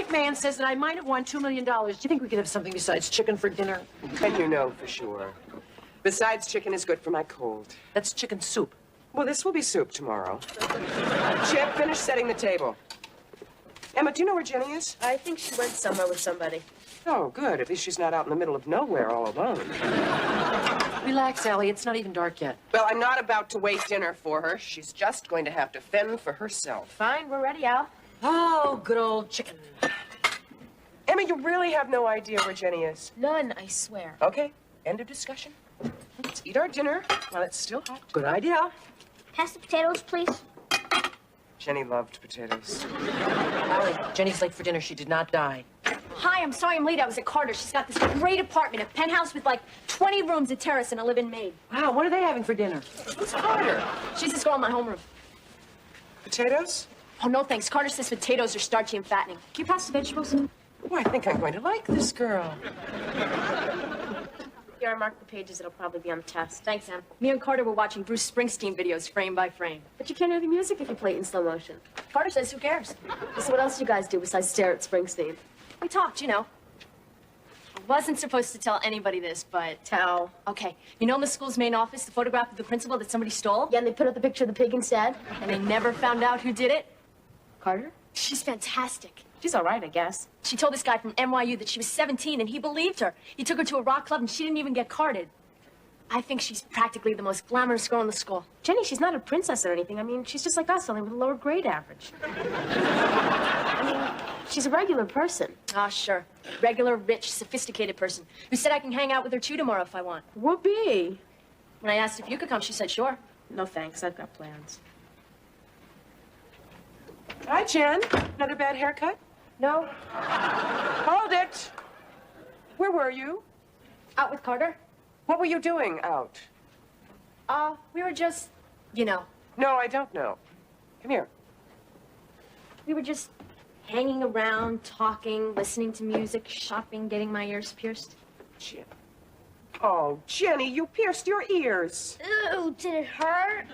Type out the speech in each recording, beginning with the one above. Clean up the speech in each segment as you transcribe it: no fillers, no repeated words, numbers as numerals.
McMahon says that I might have won $2 million. Do you think we could have something besides chicken for dinner? And you know for sure. Besides, chicken is good for my cold. That's chicken soup. Well, this will be soup tomorrow. Chip, finish setting the table. Emma, do you know where Jenny is? I think she went somewhere with somebody. Oh, good. At least she's not out in the middle of nowhere all alone. Relax, Allie. It's not even dark yet. Well, I'm not about to wait dinner for her. She's just going to have to fend for herself. Fine, we're ready, Al. Oh, good old chicken. Emma, you really have no idea where Jenny is? None, I swear. Okay, end of discussion. Let's eat our dinner while it's still hot. Good idea. Pass the potatoes, please. Jenny loved potatoes. Allie, Jenny's late for dinner. She did not die. Hi, I'm sorry I'm late. I was at Carter's. She's got this great apartment, a penthouse with like 20 rooms, a terrace, and a live-in maid. Wow, what are they having for dinner? Who's Carter? She's this girl in my homeroom. Potatoes? Oh, no thanks. Carter says potatoes are starchy and fattening. Can you pass the vegetables? Oh, I think I'm going to like this girl. Here, I marked the pages. It'll probably be on the test. Thanks, Em. Me and Carter were watching Bruce Springsteen videos frame by frame. But you can't hear the music if you play it in slow motion. Carter says, who cares? So what else do you guys do besides stare at Springsteen? We talked, you know. I wasn't supposed to tell anybody this, but... Tell. Okay. You know in the school's main office, the photograph of the principal that somebody stole? Yeah, and they put up the picture of the pig instead? And they never found out who did it? Carter? She's fantastic. She's all right, I guess. She told this guy from NYU that she was 17, and he believed her. He took her to a rock club, and she didn't even get carded. I think she's practically the most glamorous girl in the school. Jenny, she's not a princess or anything. I mean, she's just like us, only with a lower grade average. I mean, she's a regular person. Ah, sure. Regular, rich, sophisticated person who said I can hang out with her, too, tomorrow if I want. Whoopee. When I asked if you could come, she said sure. No, thanks. I've got plans. Hi, Jen. Another bad haircut? No. Hold it. Where were you? Out with Carter? What were you doing out? We were just, you know. No, I don't know. Come here. We were just hanging around, talking, listening to music, shopping, getting my ears pierced. Jen. Oh, Jenny, you pierced your ears. Ew, did it hurt?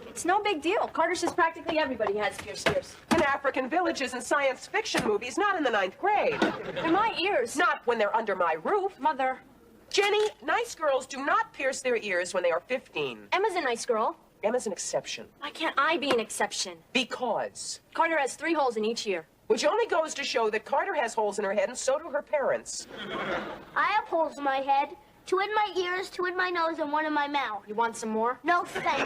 It's no big deal. Carter says practically everybody has pierced ears. In African villages and science fiction movies, not in the 9th grade. In my ears. Not when they're under my roof. Mother. Jenny, nice girls do not pierce their ears when they are 15. Emma's a nice girl. Emma's an exception. Why can't I be an exception? Because. Carter has 3 holes in each ear. Which only goes to show that Carter has holes in her head, and so do her parents. I have holes in my head. 2 in my ears, 2 in my nose, and 1 in my mouth. You want some more? No, thank you.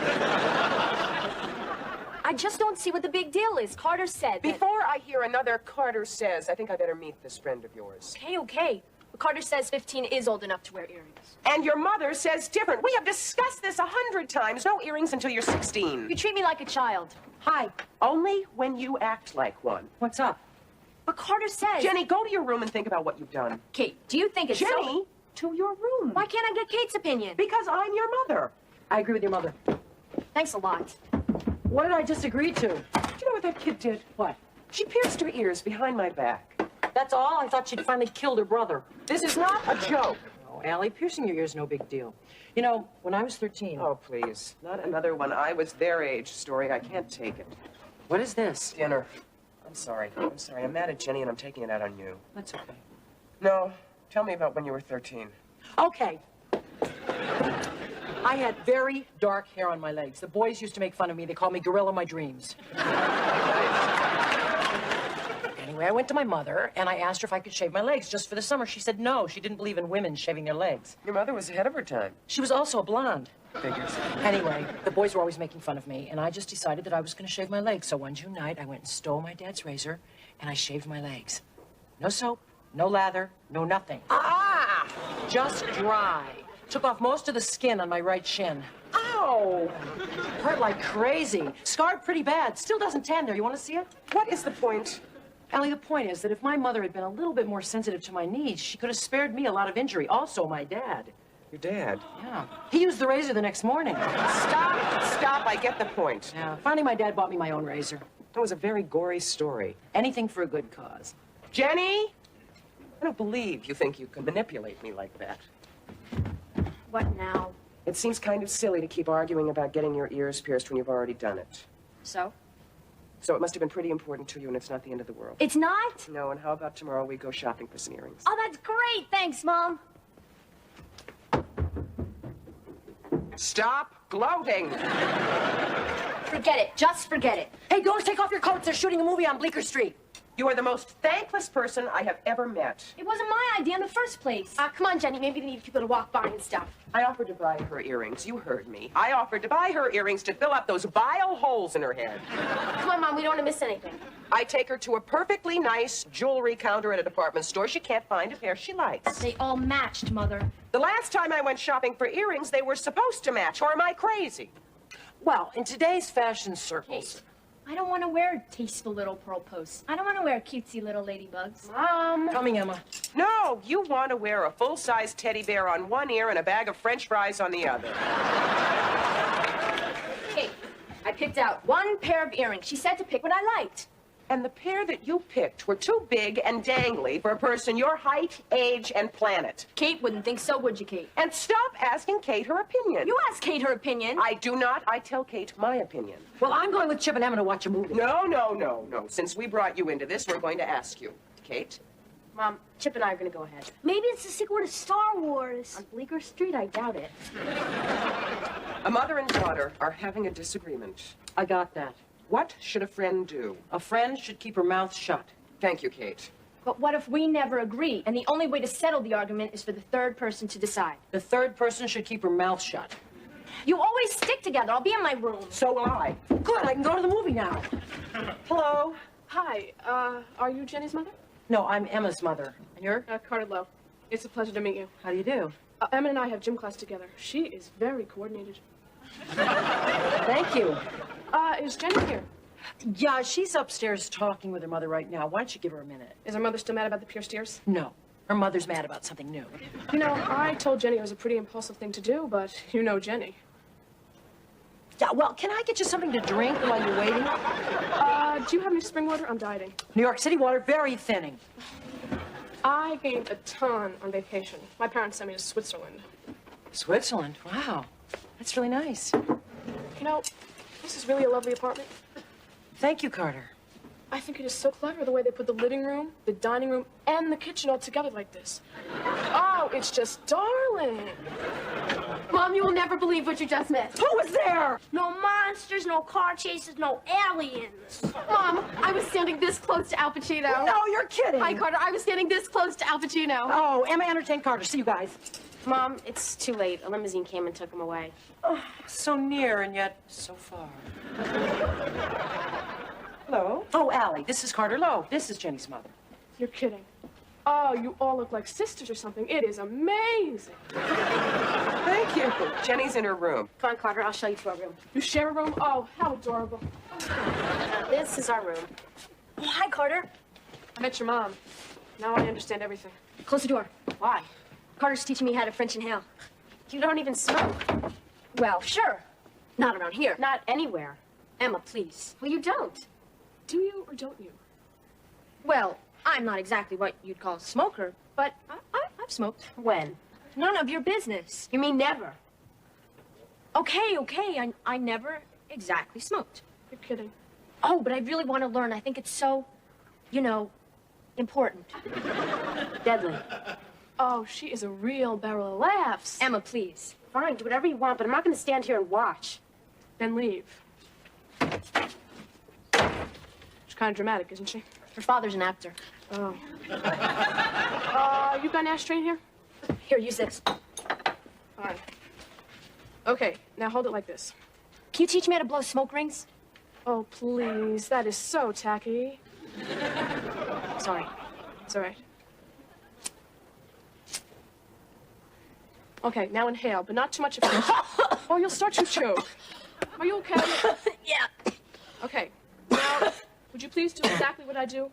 I just don't see what the big deal is. Carter said that... Before I hear another Carter says, I think I better meet this friend of yours. Okay. But Carter says 15 is old enough to wear earrings. And your mother says different. We have discussed this 100 times. No earrings until you're 16. You treat me like a child. Hi. Only when you act like one. What's up? But Carter says... Jenny, go to your room and think about what you've done. Kate, do you think it's Jenny, to your room. Why can't I get Kate's opinion? Because I'm your mother. I agree with your mother. Thanks a lot. What did I just agree to? Do you know what that kid did? What? She pierced her ears behind my back. That's all? I thought she'd finally killed her brother. This is not a joke. Oh, Allie, piercing your ear's no big deal. You know, when I was 13... Oh, please. Not another one. I was their age story. I can't take it. What is this? Dinner. I'm sorry. I'm mad at Jenny, and I'm taking it out on you. That's okay. No. Tell me about when you were 13. Okay. I had very dark hair on my legs. The boys used to make fun of me. They called me Gorilla in my dreams. Anyway, I went to my mother, and I asked her if I could shave my legs just for the summer. She said no. She didn't believe in women shaving their legs. Your mother was ahead of her time. She was also a blonde. Figures. Anyway, the boys were always making fun of me, and I just decided that I was going to shave my legs. So one June night, I went and stole my dad's razor, and I shaved my legs. No soap, no lather, no nothing. Ah! Just dry. Took off most of the skin on my right shin. Ow! Hurt like crazy. Scarred pretty bad. Still doesn't tan there. You want to see it? What is the point? Allie, the point is that if my mother had been a little bit more sensitive to my needs, she could have spared me a lot of injury. Also, my dad. Your dad? Yeah. He used the razor the next morning. Stop. I get the point. Yeah. Finally, my dad bought me my own razor. That was a very gory story. Anything for a good cause. Jenny? I don't believe you think you can manipulate me like that. What now? It seems kind of silly to keep arguing about getting your ears pierced when you've already done it. So? So it must have been pretty important to you, and it's not the end of the world. It's not? No, and how about tomorrow we go shopping for some earrings? Oh, that's great. Thanks, Mom. Stop gloating! Forget it. Just forget it. Hey, girls, take off your coats. They're shooting a movie on Bleecker Street. You are the most thankless person I have ever met. It wasn't my idea in the first place. Come on, Jenny. Maybe they need people to walk by and stuff. I offered to buy her earrings. You heard me. I offered to buy her earrings to fill up those vile holes in her head. Come on, Mom. We don't want to miss anything. I take her to a perfectly nice jewelry counter at a department store. She can't find a pair she likes. They all matched, Mother. The last time I went shopping for earrings, they were supposed to match, or am I crazy? Well, in today's fashion circles... I don't want to wear tasteful little pearl posts. I don't want to wear cutesy little ladybugs. Coming, Emma. No, you want to wear a full-size teddy bear on one ear and a bag of French fries on the other. Kate, I picked out one pair of earrings. She said to pick what I liked. And the pair that you picked were too big and dangly for a person your height, age, and planet. Kate wouldn't think so, would you, Kate? And stop asking Kate her opinion. You ask Kate her opinion. I do not. I tell Kate my opinion. Well, I'm going with Chip and Emma to watch a movie. No, no, no, no. Since we brought you into this, we're going to ask you. Kate? Mom, Chip and I are going to go ahead. Maybe it's the sequel to Star Wars. On Bleecker Street, I doubt it. A mother and daughter are having a disagreement. I got that. What should a friend do? A friend should keep her mouth shut. Thank you, Kate. But what if we never agree, and the only way to settle the argument is for the third person to decide? The third person should keep her mouth shut. You always stick together. I'll be in my room. So will I. Good, I can go to the movie now. Hello? Hi, are you Jenny's mother? No, I'm Emma's mother. And you're? Carter Lowe. It's a pleasure to meet you. How do you do? Emma and I have gym class together. She is very coordinated. Thank you. Is Jenny here? Yeah, she's upstairs talking with her mother right now. Why don't you give her a minute? Is her mother still mad about the pierced ears? No. Her mother's mad about something new. You know, I told Jenny it was a pretty impulsive thing to do, but you know Jenny. Yeah, well, can I get you something to drink while you're waiting? Do you have any spring water? I'm dieting. New York City water, very thinning. I gained a ton on vacation. My parents sent me to Switzerland. Switzerland? Wow. That's really nice. You know, this is really a lovely apartment. Thank you, Carter. I think it is so clever the way they put the living room, the dining room, and the kitchen all together like this. Oh, it's just darling. Mom, you will never believe what you just missed. Who was there? No monsters, no car chases, no aliens. Mom, I was standing this close to Al Pacino. No, you're kidding. Hi, Carter. I was standing this close to Al Pacino. Oh, Emma entertained Carter. See you guys. Mom, it's too late. A limousine came and took him away. Oh, so near and yet so far. Hello? Oh, Allie, this is Carter Lowe. This is Jenny's mother. You're kidding. Oh, you all look like sisters or something. It is amazing. Thank you. Jenny's in her room. Come on, Carter. I'll show you to our room. You share a room? Oh, how adorable. This is our room. Oh, hi, Carter. I met your mom. Now I understand everything. Close the door. Why? Carter's teaching me how to French inhale. You don't even smoke. Well, sure. Not around here. Not anywhere. Emma, please. Well, you don't. Do you or don't you? Well, I'm not exactly what you'd call a smoker, but I've smoked. When? None of your business. You mean never? Okay. I never exactly smoked. You're kidding. Oh, but I really want to learn. I think it's so, you know, important. Deadly. Oh, she is a real barrel of laughs. Emma, please. Fine, do whatever you want, but I'm not going to stand here and watch. Then leave. She's kind of dramatic, isn't she? Her father's an actor. Oh. You got an ashtray in here? Here, use this. Fine. Okay, now hold it like this. Can you teach me how to blow smoke rings? Oh, please. That is so tacky. Sorry. It's all right. Okay, now inhale, but not too much at first. Oh, you'll start to choke. Are you okay? Yeah. Okay. Now, would you please do exactly what I do?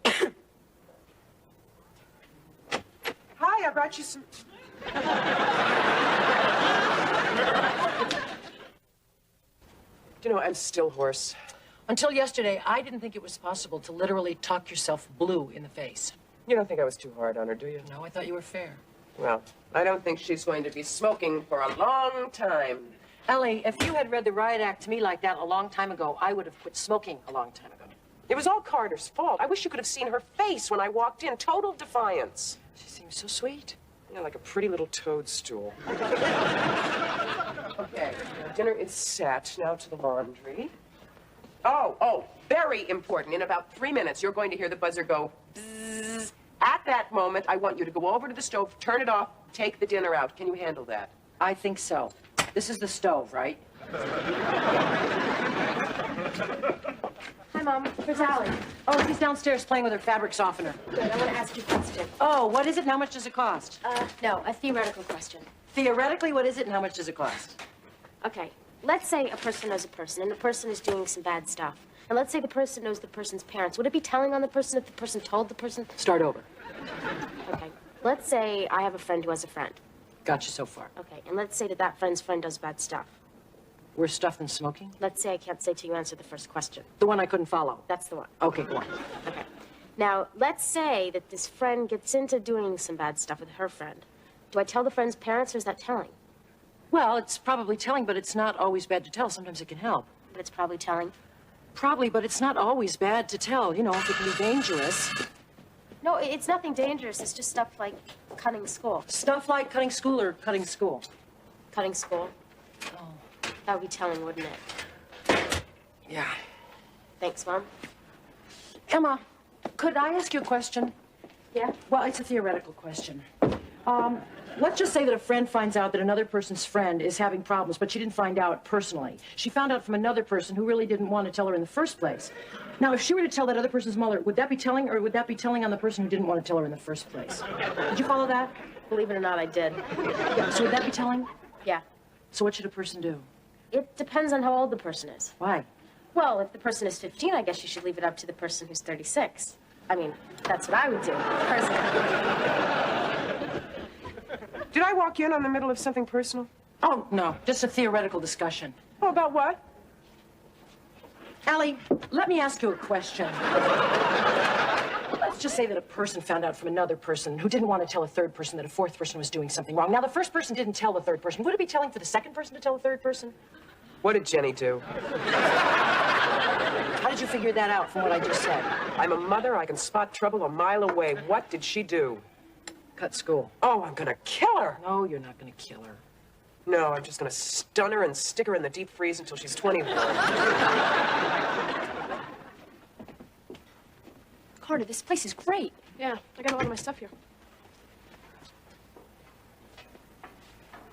Hi, I brought you some... You know, I'm still hoarse. Until yesterday, I didn't think it was possible to literally talk yourself blue in the face. You don't think I was too hard on her, do you? No, I thought you were fair. Well, I don't think she's going to be smoking for a long time. Allie, if you had read the riot act to me like that a long time ago, I would have quit smoking a long time ago. It was all Carter's fault. I wish you could have seen her face when I walked in. Total defiance. She seems so sweet. Yeah, like a pretty little toadstool. Okay, dinner is set. Now to the laundry. Oh, very important. In about 3 minutes, you're going to hear the buzzer go bzzz. At that moment, I want you to go over to the stove, turn it off, take the dinner out. Can you handle that? I think so. This is the stove, right? Hi, Mom. Where's Allie? Oh, she's downstairs playing with her fabric softener. Good. I want to ask you a question. Oh, what is it and how much does it cost? No, a theoretical question. Theoretically, what is it and how much does it cost? Okay, let's say a person knows a person, and the person is doing some bad stuff. And let's say the person knows the person's parents. Would it be telling on the person if the person told the person? Start over. Okay, let's say I have a friend who has a friend. Got you so far. Okay, and let's say that that friend's friend does bad stuff. Worse stuff than smoking? Let's say I can't say till you answer the first question. The one I couldn't follow. That's the one. Okay, go on. Okay. Now, let's say that this friend gets into doing some bad stuff with her friend. Do I tell the friend's parents, or is that telling? Well, it's probably telling, but it's not always bad to tell. Sometimes it can help. But it's probably telling. Probably, but it's not always bad to tell. You know, if it can be dangerous. No, it's nothing dangerous. It's just stuff like cutting school. Stuff like cutting school or cutting school? Cutting school. Oh. That would be telling, wouldn't it? Yeah. Thanks, Mom. Emma, could I ask you a question? Yeah? Well, it's a theoretical question. Let's just say that a friend finds out that another person's friend is having problems, but she didn't find out personally. She found out from another person who really didn't want to tell her in the first place. Now, if she were to tell that other person's mother, would that be telling, or would that be telling on the person who didn't want to tell her in the first place? Did you follow that? Believe it or not, I did. Yeah, so would that be telling? Yeah. So what should a person do? It depends on how old the person is. Why? Well, if the person is 15, I guess you should leave it up to the person who's 36. I mean, that's what I would do, personally. Did I walk in on the middle of something personal? Oh, no, just a theoretical discussion. Oh, about what? Allie, let me ask you a question. Let's just say that a person found out from another person who didn't want to tell a third person that a fourth person was doing something wrong. Now, the first person didn't tell the third person. Would it be telling for the second person to tell the third person? What did Jenny do? How did you figure that out from what I just said? I'm a mother. I can spot trouble a mile away. What did she do? Cut school. Oh, I'm gonna kill her. No, you're not going to kill her. No, I'm just gonna stun her and stick her in the deep freeze until she's 21. Carter, this place is great. Yeah, I got a lot of my stuff here.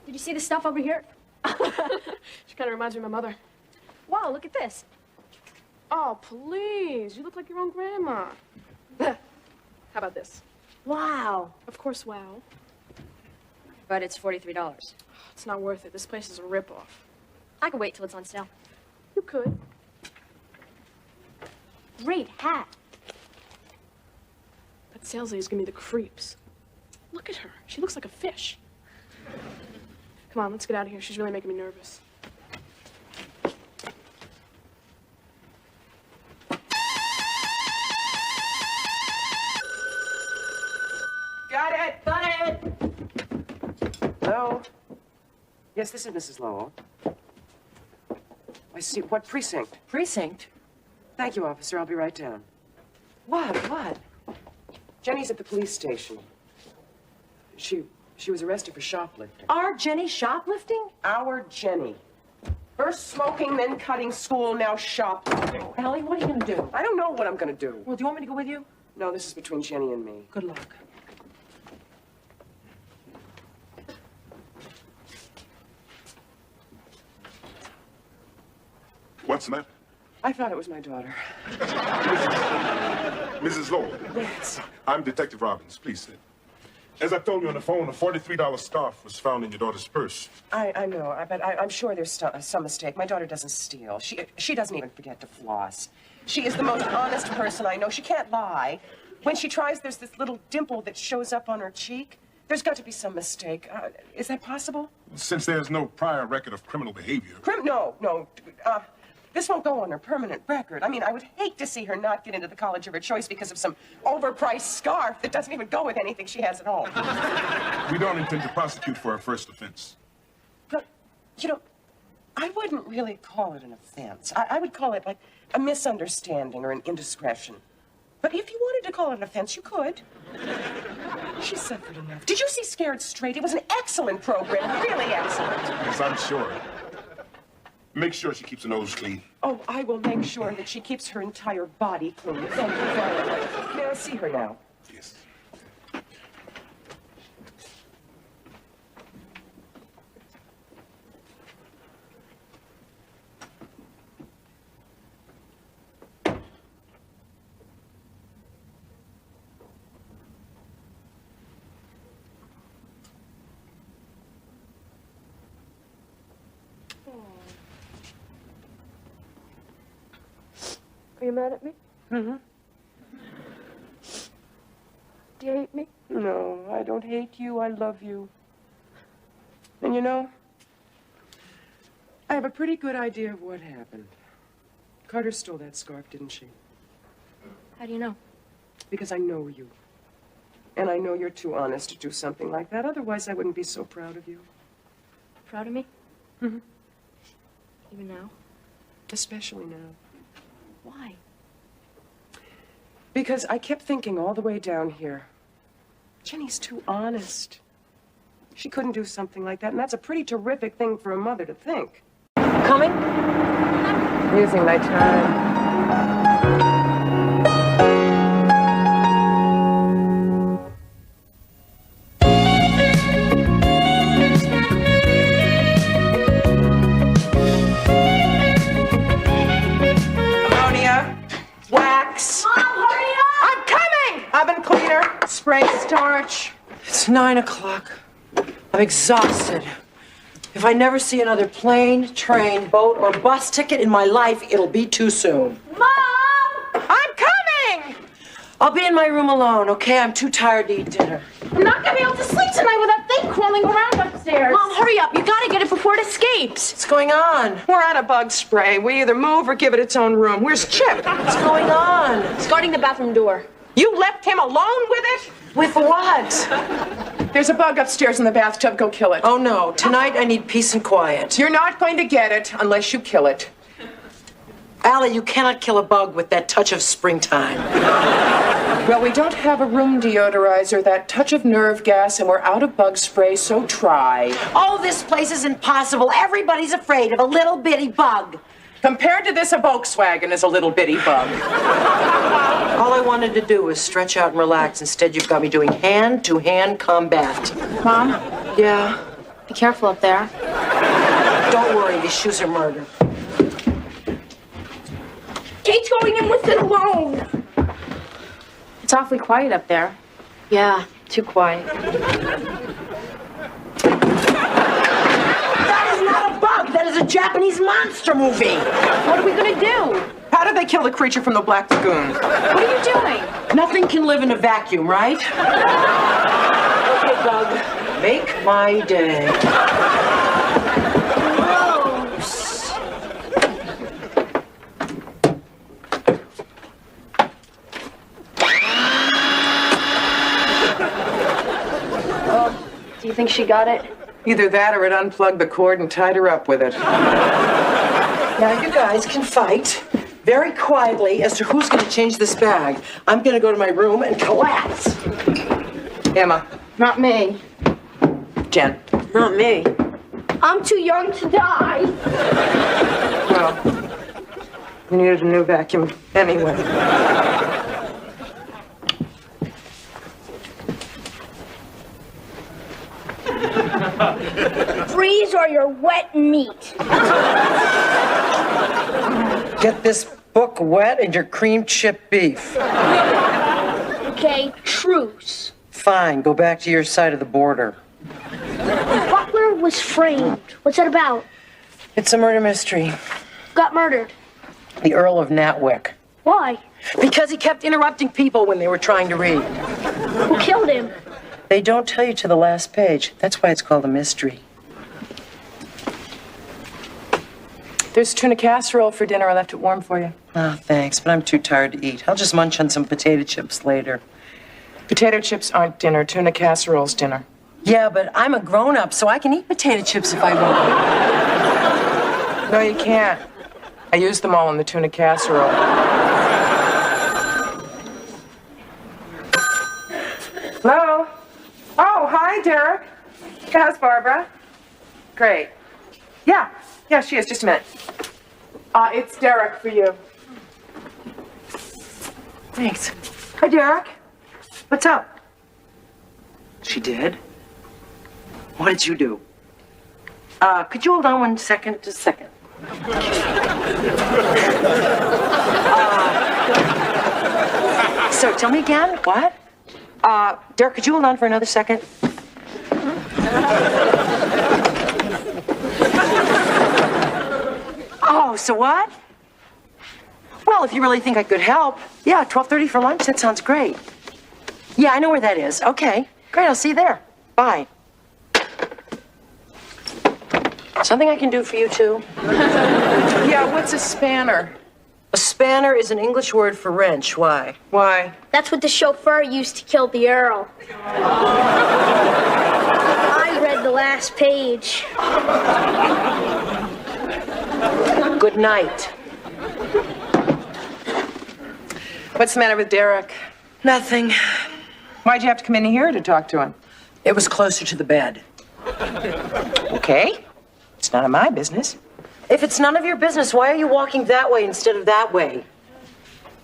Did you see the stuff over here? She kind of reminds me of my mother. Wow, look at this. Oh, please. You look like your own grandma. How about this? Wow. Of course, wow. But it's $43. It's not worth it. This place is a ripoff. I could wait till it's on sale. You could. Great hat. That sales lady's giving me the creeps. Look at her. She looks like a fish. Come on, let's get out of here. She's really making me nervous. Got it! Hello? Yes, this is Mrs. Lowell. I see. What precinct? Precinct? Thank you, officer. I'll be right down. What? Jenny's at the police station. She was arrested for shoplifting. Our Jenny shoplifting? Our Jenny. First smoking, then cutting school, now shoplifting. Allie, what are you going to do? I don't know what I'm gonna do. Well, do you want me to go with you? No, this is between Jenny and me. Good luck. What's that? I thought it was my daughter. Mrs. Lowell. Yes. I'm Detective Robbins. Please sit. As I told you on the phone, a $43 scarf was found in your daughter's purse. I know, but I'm sure there's some mistake. My daughter doesn't steal. She doesn't even forget to floss. She is the most honest person I know. She can't lie. When she tries, there's this little dimple that shows up on her cheek. There's got to be some mistake. Is that possible? Since there's no prior record of criminal behavior. No. This won't go on her permanent record. I mean, I would hate to see her not get into the college of her choice because of some overpriced scarf that doesn't even go with anything she has at home. We don't intend to prosecute for her first offense. But, I wouldn't really call it an offense. I would call it like a misunderstanding or an indiscretion. But if you wanted to call it an offense, you could. She suffered enough. Did you see Scared Straight? It was an excellent program, really excellent. Yes, I'm sure. Make sure she keeps her nose clean. Oh, I will make sure that she keeps her entire body clean. Thank you very much. May I see her now? Yes. Are you mad at me? Mm-hmm. Do you hate me? No, I don't hate you. I love you. And you know, I have a pretty good idea of what happened. Carter stole that scarf, didn't she? How do you know? Because I know you. And I know you're too honest to do something like that. Otherwise, I wouldn't be so proud of you. Proud of me? Mm-hmm. Even now? Especially now. Why? Because I kept thinking all the way down here, Jenny's too honest. She couldn't do something like that, and that's a pretty terrific thing for a mother to think. Coming? Using my time. Ammonia, wax. Mom, hurry up! I'm coming! Oven cleaner, spray starch. It's 9 o'clock. I'm exhausted. If I never see another plane, train, boat, or bus ticket in my life, it'll be too soon. Mom! I'm coming! I'll be in my room alone, okay? I'm too tired to eat dinner. I'm not gonna be able to sleep tonight with that thing crawling around upstairs. Mom, hurry up. You gotta get it before it escapes. What's going on? We're out of bug spray. We either move or give it its own room. Where's Chip? What's going on? It's guarding the bathroom door. You left him alone with it? With what? There's a bug upstairs in the bathtub. Go kill it. Oh, no. Tonight I need peace and quiet. You're not going to get it unless you kill it. Allie, you cannot kill a bug with that touch of springtime. Well, we don't have a room deodorizer, that touch of nerve gas, and we're out of bug spray, so try. Oh, this place is impossible. Everybody's afraid of a little bitty bug. Compared to this, a Volkswagen is a little bitty bug. All I wanted to do was stretch out and relax. Instead, you've got me doing hand-to-hand combat. Mom, Yeah? be careful up there. Don't worry, these shoes are murder. Kate's going in with it alone. It's awfully quiet up there. Yeah, too quiet. That is not a bug. That is a Japanese monster movie. What are we gonna do? How did they kill the creature from the Black Lagoon? What are you doing? Nothing can live in a vacuum, right? Okay, bug. Make my day. Do you think she got it? Either that or it unplugged the cord and tied her up with it. Now, you guys can fight very quietly as to who's going to change this bag. I'm going to go to my room and collapse. Emma. Not me. Jen. Not me. I'm too young to die. Well, you needed a new vacuum anyway. Freeze or you're wet meat. Get this book wet and your cream chip beef. Okay, truce. Fine, go back to your side of the border. Butler was framed. What's that about? It's a murder mystery. Got murdered. The Earl of Natwick. Why? Because he kept interrupting people when they were trying to read. Who killed him? They don't tell you to the last page. That's why it's called a mystery. There's tuna casserole for dinner. I left it warm for you. Oh, thanks, but I'm too tired to eat. I'll just munch on some potato chips later. Potato chips aren't dinner. Tuna casserole's dinner. Yeah, but I'm a grown-up, so I can eat potato chips if I want. No, you can't. I used them all in the tuna casserole. Hello? Oh, hi, Derek. How's Barbara? Great. Yeah, she is. Just a minute. It's Derek for you. Thanks. Hi, Derek. What's up? She did? What did you do? Could you hold on 1 second? Just a second. So tell me again, what? Derek, could you hold on for another second? Oh, so what? Well, if you really think I could help, yeah, 12:30 for lunch, that sounds great. Yeah, I know where that is. Okay, great, I'll see you there. Bye. Something I can do for you, too? Yeah, what's a spanner? A spanner is an English word for wrench. Why? Why? That's what the chauffeur used to kill the Earl. I read the last page. Good night. What's the matter with Derek? Nothing. Why'd you have to come in here to talk to him? It was closer to the bed. Okay. It's none of my business. If it's none of your business, why are you walking that way instead of that way?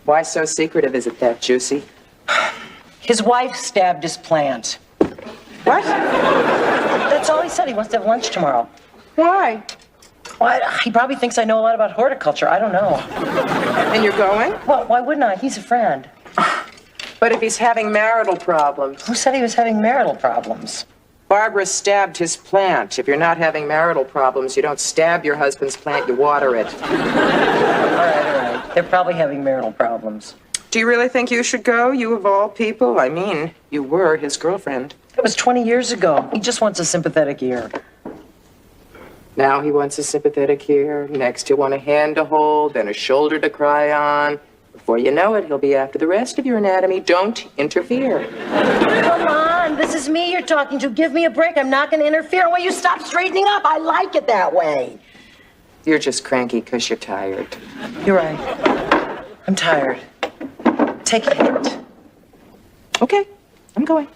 Why so secretive? Is it that juicy? His wife stabbed his plant. What? That's all he said. He wants to have lunch tomorrow. Why? Why? He probably thinks I know a lot about horticulture. I don't know. And you're going? Well, why wouldn't I? He's a friend. But if he's having marital problems. Who said he was having marital problems? Barbara stabbed his plant. If you're not having marital problems, you don't stab your husband's plant, you water it. All right. They're probably having marital problems. Do you really think you should go, you of all people? I mean, you were his girlfriend. It was 20 years ago. He just wants a sympathetic ear. Now he wants a sympathetic ear. Next he'll want a hand to hold, then a shoulder to cry on. Before you know it, he'll be after the rest of your anatomy. Don't interfere. Come on, this is me you're talking to. Give me a break. I'm not going to interfere. Will you stop straightening up? I like it that way. You're just cranky because you're tired. You're right. I'm tired. Take a hint. Okay, I'm going.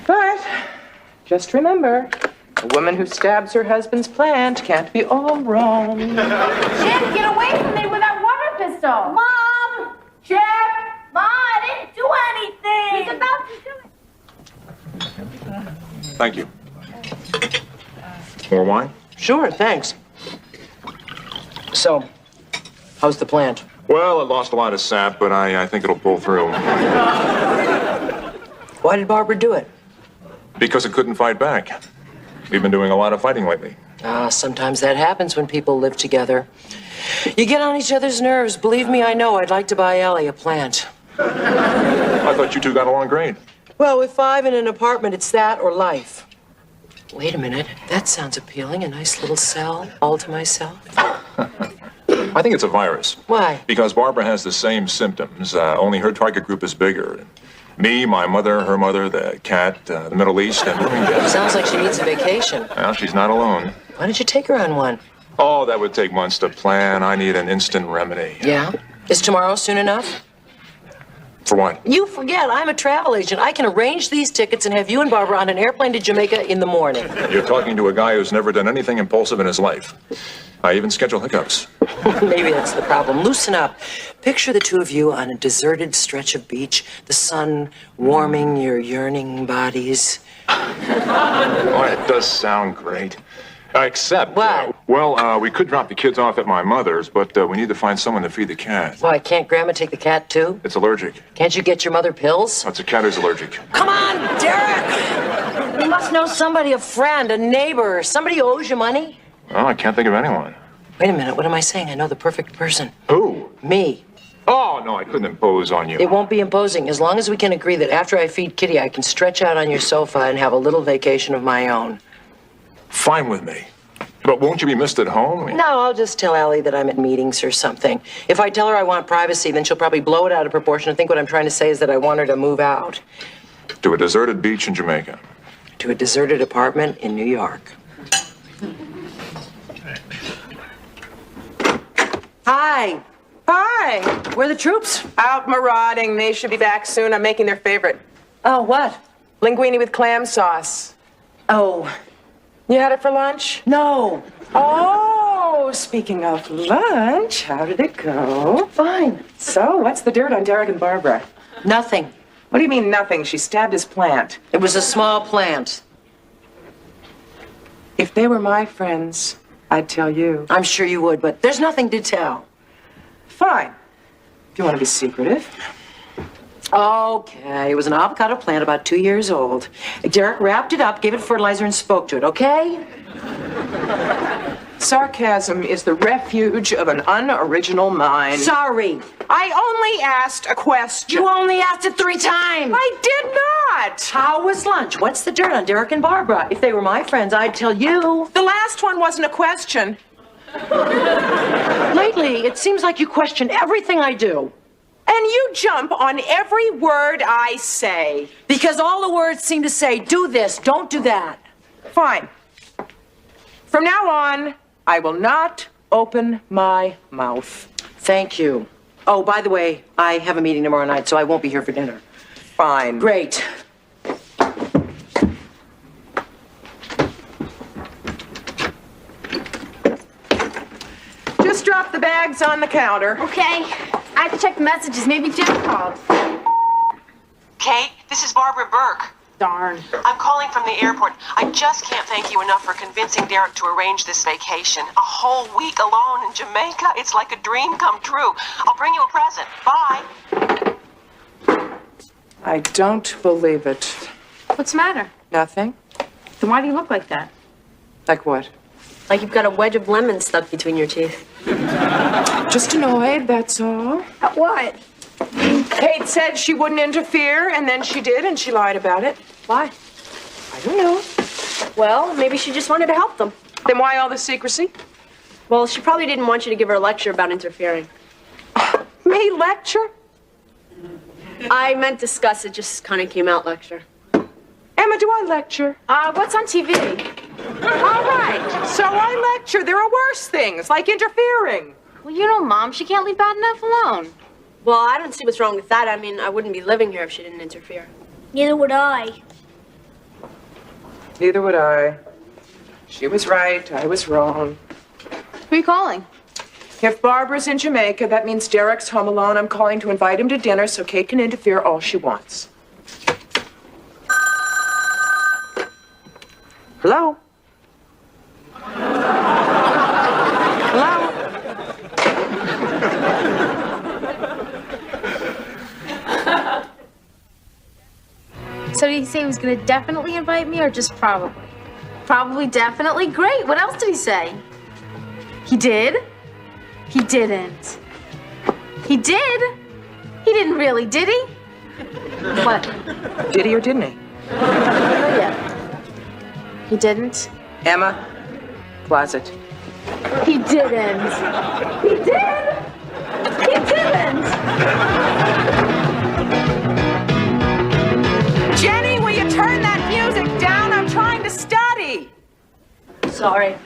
But just remember, a woman who stabs her husband's plant can't be all wrong. Chip, get away from me with that water pistol. Mom! Chip! Ma, I didn't do anything. He's about to do it. Thank you. More wine? Sure, thanks. So, how's the plant? Well, it lost a lot of sap, but I think it'll pull through. Why did Barbara do it? Because it couldn't fight back. We've been doing a lot of fighting lately. Sometimes that happens when people live together. You get on each other's nerves. Believe me, I know. I'd like to buy Allie a plant. I thought you two got along great. Well, with 5 in an apartment, it's that or life. Wait a minute. That sounds appealing. A nice little cell, all to myself. I think it's a virus. Why? Because Barbara has the same symptoms, only her target group is bigger. Me, my mother, her mother, the cat, the Middle East, and Bloomingdale. Sounds like she needs a vacation. Well, she's not alone. Why don't you take her on one? Oh, that would take months to plan. I need an instant remedy. Yeah? Is tomorrow soon enough? For what? You forget, I'm a travel agent. I can arrange these tickets and have you and Barbara on an airplane to Jamaica in the morning. You're talking to a guy who's never done anything impulsive in his life. I even schedule hiccups. Maybe that's the problem. Loosen up. Picture the two of you on a deserted stretch of beach, the sun warming your yearning bodies. Oh, it does sound great. Except, What? We could drop the kids off at my mother's, but we need to find someone to feed the cat. Why, can't Grandma take the cat, too? It's allergic. Can't you get your mother pills? That's a cat who's allergic. Come on, Derek! You must know somebody, a friend, a neighbor, somebody who owes you money. Oh, I can't think of anyone. Wait a minute, what am I saying? I know the perfect person. Who? Me. Oh, no, I couldn't impose on you. It won't be imposing, as long as we can agree that after I feed Kitty, I can stretch out on your sofa and have a little vacation of my own. Fine with me. But won't you be missed at home? No, I'll just tell Allie that I'm at meetings or something. If I tell her I want privacy, then she'll probably blow it out of proportion and think what I'm trying to say is that I want her to move out. To a deserted beach in Jamaica. To a deserted apartment in New York. Hi. Hi. Where are the troops? Out marauding. They should be back soon. I'm making their favorite. Oh, what? Linguine with clam sauce. Oh, You had it for lunch? no. Oh, speaking of lunch, how did it go? Fine. So, what's the dirt on Derek and Barbara? Nothing. What do you mean, nothing? She stabbed his plant. It was a small plant. If they were my friends, I'd tell you. I'm sure you would, but there's nothing to tell. Fine. If you want to be secretive. Okay, it was an avocado plant about 2 years old. Derek wrapped it up, gave it fertilizer, and spoke to it, okay? Sarcasm is the refuge of an unoriginal mind. Sorry. I only asked a question. You only asked it 3 times. I did not. How was lunch? What's the dirt on Derek and Barbara? If they were my friends, I'd tell you. The last one wasn't a question. Lately, it seems like you question everything I do. And you jump on every word I say. Because all the words seem to say, do this, don't do that. Fine. From now on, I will not open my mouth. Thank you. Oh, by the way, I have a meeting tomorrow night, so I won't be here for dinner. Fine. Great. Just drop the bags on the counter. Okay. I have to check the messages. Maybe Jim called. Kate, this is Barbara Burke. Darn. I'm calling from the airport. I just can't thank you enough for convincing Derek to arrange this vacation. A whole week alone in Jamaica. It's like a dream come true. I'll bring you a present. Bye. I don't believe it. What's the matter? Nothing? Then why do you look like that? Like what? Like you've got a wedge of lemon stuck between your teeth. Just annoyed, that's all. What? Kate said she wouldn't interfere, and then she did, and she lied about it. Why? I don't know. Well, maybe she just wanted to help them. Then why all the secrecy? Well, she probably didn't want you to give her a lecture about interfering. Me lecture? I meant discuss, it just kind of came out lecture. Emma, do I lecture? What's on TV? All right. So I lecture. There are worse things, like interfering. Well, you know, Mom, she can't leave bad enough alone. Well, I don't see what's wrong with that. I mean, I wouldn't be living here if she didn't interfere. Neither would I. Neither would I. She was right. I was wrong. Who are you calling? If Barbara's in Jamaica, that means Derek's home alone. I'm calling to invite him to dinner so Kate can interfere all she wants. Hello? Hello? So did he say he was going to definitely invite me or just probably? Probably, definitely. Great. What else did he say? He did? He didn't. He did? He didn't really, did he? What? Did he or didn't he? Yeah. He didn't? Emma, closet. He didn't. He did? He didn't. Jenny, will you turn that music down? I'm trying to study. Sorry.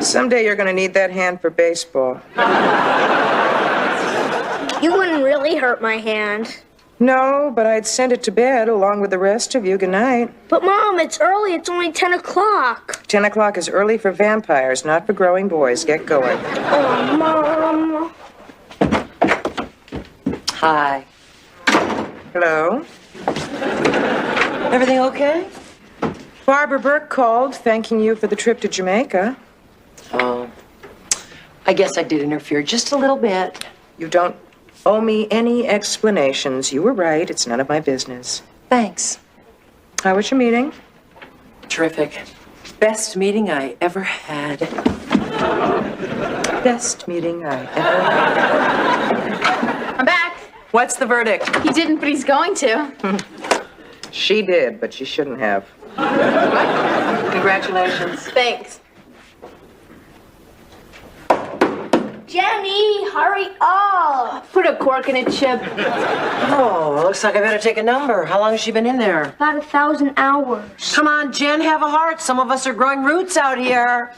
Someday you're going to need that hand for baseball. You wouldn't really hurt my hand. No, but I'd send it to bed along with the rest of you. Good night. But, Mom, it's early. It's only 10 o'clock. 10 o'clock is early for vampires, not for growing boys. Get going. Oh, Mom. Hi. Hello? Everything okay? Barbara Burke called, thanking you for the trip to Jamaica. Oh, I guess I did interfere just a little bit. You don't owe me any explanations. You were right. It's none of my business. Thanks. How was your meeting? Terrific. Best meeting I ever had. Best meeting I ever had. I'm back. What's the verdict? He didn't, but he's going to. She did, but she shouldn't have. Congratulations. Thanks. Jenny, hurry up. Put a cork in it, Chip. Oh, looks like I better take a number. How long has she been in there? About 1,000 hours. Come on, Jen, have a heart. Some of us are growing roots out here.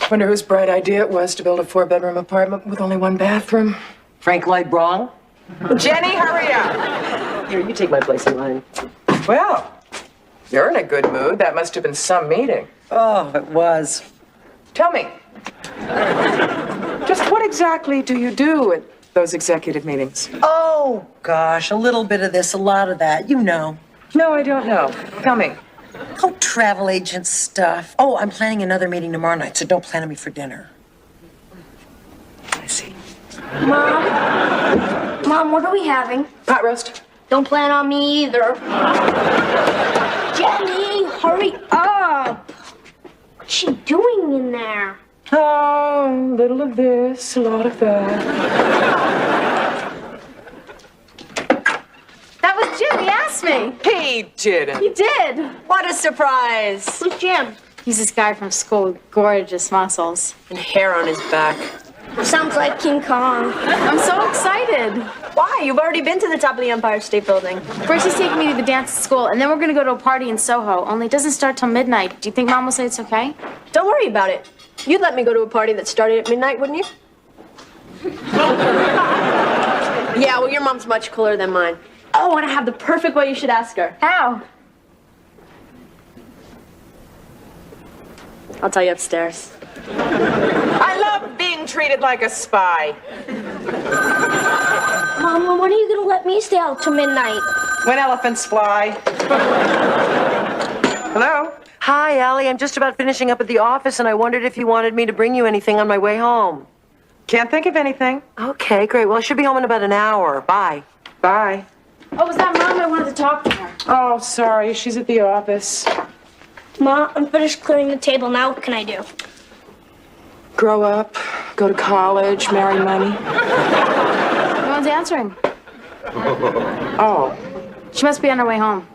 Wonder whose bright idea it was to build a 4-bedroom apartment with only 1 bathroom. Frank Lloyd Wrong? Jenny, hurry up. Here, you take my place in line. Well, you're in a good mood. That must have been some meeting. Oh, it was. Tell me, just what exactly do you do at those executive meetings? Oh, gosh, a little bit of this, a lot of that. You know. No, I don't know. Tell me. Oh, travel agent stuff. Oh, I'm planning another meeting tomorrow night, so don't plan on me for dinner. I see. Mom, what are we having? Pot roast. Don't plan on me either. Jenny, hurry up. What's she doing in there? Oh, a little of this, a lot of that. That was Jim. He asked me. He didn't. He did. What a surprise. Who's Jim? He's this guy from school with gorgeous muscles. And hair on his back. Sounds like King Kong. I'm so excited. Why? You've already been to the top of the Empire State Building. First he's taking me to the dance at school, and then we're gonna go to a party in Soho, only it doesn't start till midnight. Do you think Mom will say it's okay? Don't worry about it. You'd let me go to a party that started at midnight, wouldn't you? Yeah, well, your mom's much cooler than mine. Oh, and I have the perfect way you should ask her. How? I'll tell you upstairs. I love being treated like a spy. Mom, when are you gonna let me stay out till midnight? When elephants fly. Hello? Hi, Allie. I'm just about finishing up at the office, and I wondered if you wanted me to bring you anything on my way home. Can't think of anything. Okay, great. Well, I should be home in about an hour. Bye. Bye. Oh, was that Mom? I wanted to talk to her. Oh, sorry. She's at the office. Mom, I'm finished clearing the table now. What can I do? Grow up, go to college, marry money. No one's answering. Oh, She must be on her way home.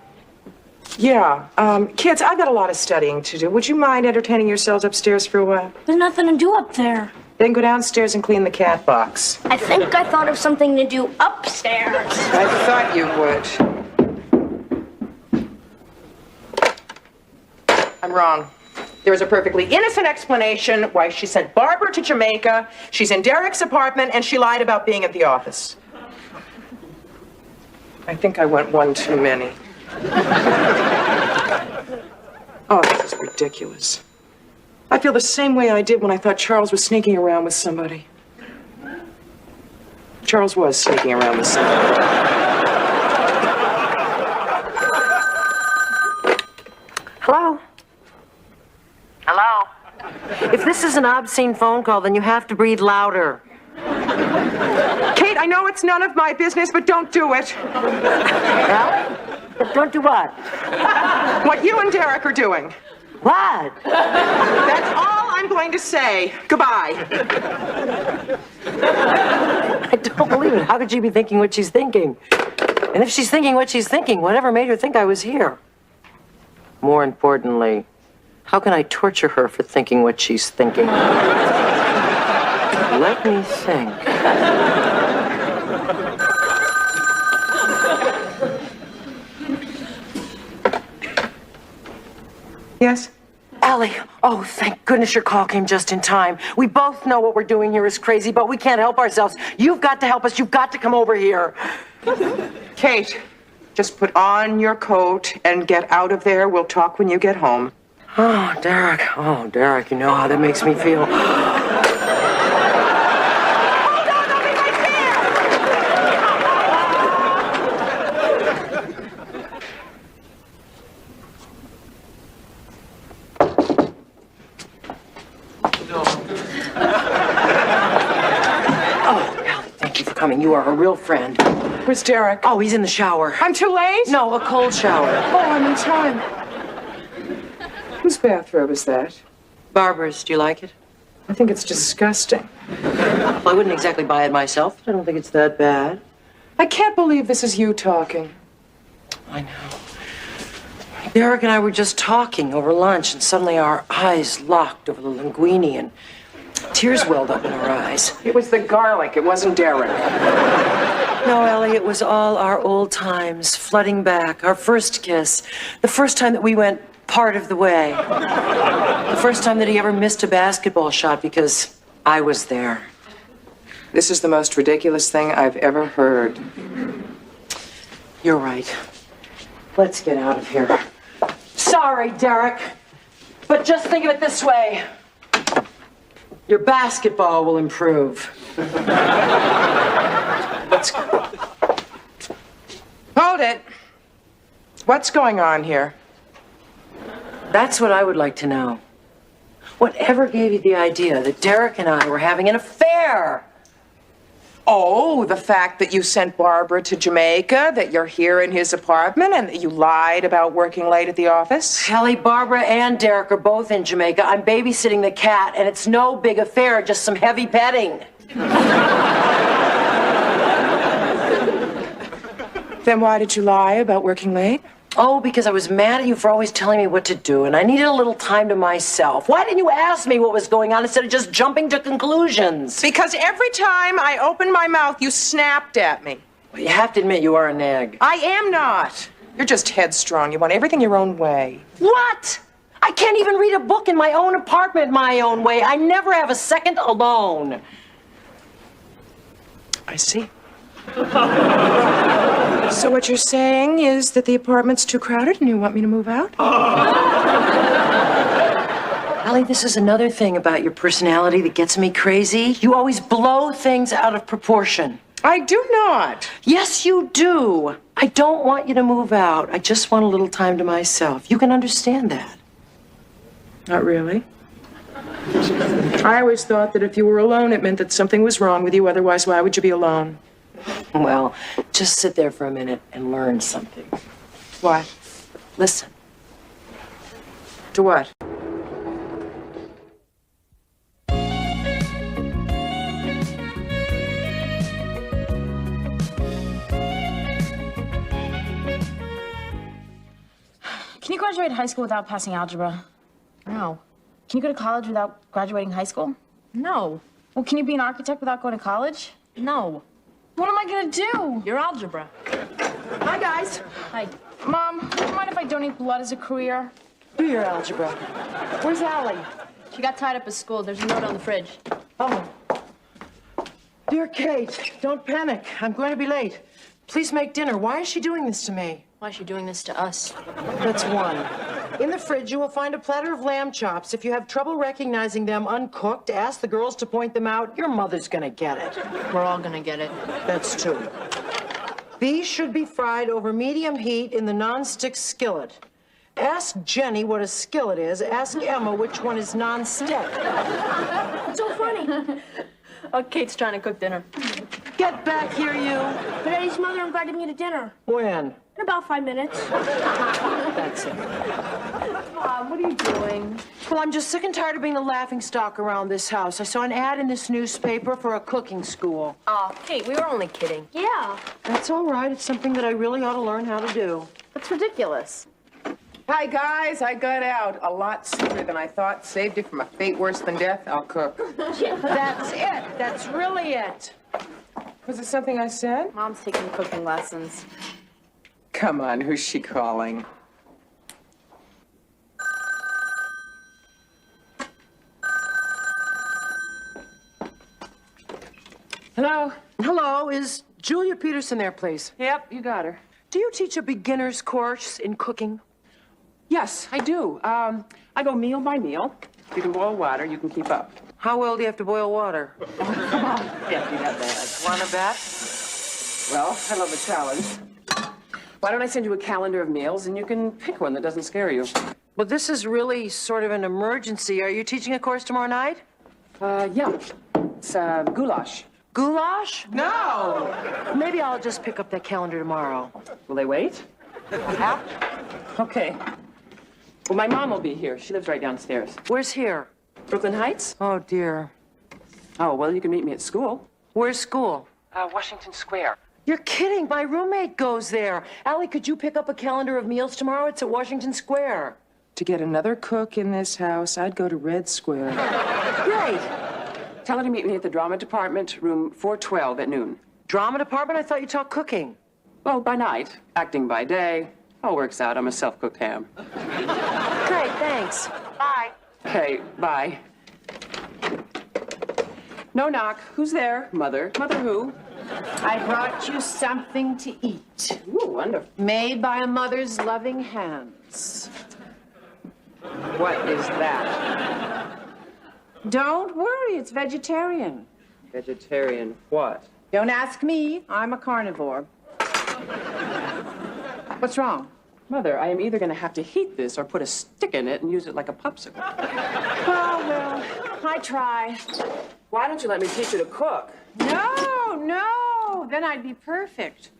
yeah. Kids, I've got a lot of studying to do. Would you mind entertaining yourselves upstairs for a while? There's nothing to do up there. Then go downstairs and clean the cat box. I think I thought of something to do upstairs. I thought you would. I'm wrong. There is a perfectly innocent explanation why she sent Barbara to Jamaica. She's in Derek's apartment, and she lied about being at the office. I think I went one too many. Oh, this is ridiculous. I feel the same way I did when I thought Charles was sneaking around with somebody. Charles was sneaking around with somebody. Hello? Hello? If this is an obscene phone call, then you have to breathe louder. Kate, I know it's none of my business, but don't do it. Well, don't do what? What you and Derek are doing. What? That's all I'm going to say. Goodbye. I don't believe it. How could she be thinking what she's thinking? And if she's thinking what she's thinking, whatever made her think I was here? More importantly, how can I torture her for thinking what she's thinking? Let me think. Yes? Allie, oh, thank goodness your call came just in time. We both know what we're doing here is crazy, but we can't help ourselves. You've got to help us. You've got to come over here. Kate, just put on your coat and get out of there. We'll talk when you get home. Oh, Derek. Oh, Derek, you know how that makes me feel. Coming. You are a real friend. Where's Derek? Oh, he's in the shower. I'm too late? No, a cold shower. Oh, I'm in time. Whose bathrobe is that? Barbara's. Do you like it? I think it's disgusting. Well, I wouldn't exactly buy it myself, but I don't think it's that bad. I can't believe this is you talking. I know. Derek and I were just talking over lunch, and suddenly our eyes locked over the linguine, and Tears welled up in her eyes. It was the garlic. It wasn't Derek. No, Allie, it was all our old times flooding back. Our first kiss. The first time that we went part of the way. The first time that he ever missed a basketball shot because I was there. This is the most ridiculous thing I've ever heard. You're right. Let's get out of here. Sorry, Derek, but just think of it this way. Your basketball will improve. Let's go. Hold it. What's going on here? That's what I would like to know. Whatever gave you the idea that Derek and I were having an affair? Oh, the fact that you sent Barbara to Jamaica, that you're here in his apartment, and that you lied about working late at the office? Allie, Barbara and Derek are both in Jamaica. I'm babysitting the cat, and it's no big affair, just some heavy petting. Then why did you lie about working late? Oh, because I was mad at you for always telling me what to do, and I needed a little time to myself. Why didn't you ask me what was going on instead of just jumping to conclusions? Because every time I opened my mouth, you snapped at me. Well, you have to admit you are a nag. I am not. You're just headstrong. You want everything your own way. What? I can't even read a book in my own apartment my own way. I never have a second alone. I see. So what you're saying is that the apartment's too crowded and you want me to move out? Allie, this is another thing about your personality that gets me crazy. You always blow things out of proportion. I do not. Yes, you do. I don't want you to move out. I just want a little time to myself. You can understand that. Not really. I always thought that if you were alone, it meant that something was wrong with you. Otherwise, why would you be alone? Well, just sit there for a minute and learn something. What? Listen. To what? Can you graduate high school without passing algebra? No. Can you go to college without graduating high school? No. Well, can you be an architect without going to college? No. What am I gonna do? Your algebra. Hi, guys. Hi. Mom, do you mind if I donate blood as a career? Do your algebra. Where's Allie? She got tied up at school. There's a note on the fridge. Oh. Dear Kate, don't panic. I'm going to be late. Please make dinner. Why is she doing this to me? Why is she doing this to us? That's one. In the fridge, you will find a platter of lamb chops. If you have trouble recognizing them uncooked, ask the girls to point them out. Your mother's gonna get it. We're all gonna get it. That's two. These should be fried over medium heat in the nonstick skillet. Ask Jenny what a skillet is. Ask Emma which one is nonstick. It's so funny. Oh, Kate's trying to cook dinner. Get back here, you. But Eddie's mother invited me to dinner. When? In about 5 minutes. That's it. Mom, what are you doing? Well, I'm just sick and tired of being the laughingstock around this house. I saw an ad in this newspaper for a cooking school. Oh, Kate, we were only kidding. Yeah. That's all right. It's something that I really ought to learn how to do. That's ridiculous. Hi, guys. I got out a lot sooner than I thought. Saved you from a fate worse than death. I'll cook. That's it. That's really it. Was it something I said? Mom's taking cooking lessons. Come on, who's she calling? Hello? Hello, is Julia Peterson there, please? Yep, you got her. Do you teach a beginner's course in cooking? Yes, I do. I go meal by meal. If you can boil water, you can keep up. How well do you have to boil water? Can't be that bad. Want a bet? Well, I love a challenge. Why don't I send you a calendar of meals and you can pick one that doesn't scare you? Well, this is really sort of an emergency. Are you teaching a course tomorrow night? Yeah. It's goulash. Goulash? No! Maybe I'll just pick up that calendar tomorrow. Will they wait? Yeah. Okay. Well, my mom will be here. She lives right downstairs. Where's here? Brooklyn Heights? Oh, dear. Oh, well, you can meet me at school. Where's school? Washington Square. You're kidding. My roommate goes there. Allie, could you pick up a calendar of meals tomorrow? It's at Washington Square. To get another cook in this house, I'd go to Red Square. Great. Tell her to meet me at the drama department, room 412 at noon. Drama department? I thought you taught cooking. Well, by night, acting by day. All works out. I'm a self-cooked ham. Great, thanks. Bye. Okay, bye. No knock. Who's there? Mother. Mother who? I brought you something to eat. Ooh, wonderful. Made by a mother's loving hands. What is that? Don't worry, it's vegetarian. Vegetarian what? Don't ask me. I'm a carnivore. What's wrong? Mother, I am either going to have to heat this or put a stick in it and use it like a popsicle. Well, I try. Why don't you let me teach you to cook? No. Then I'd be perfect.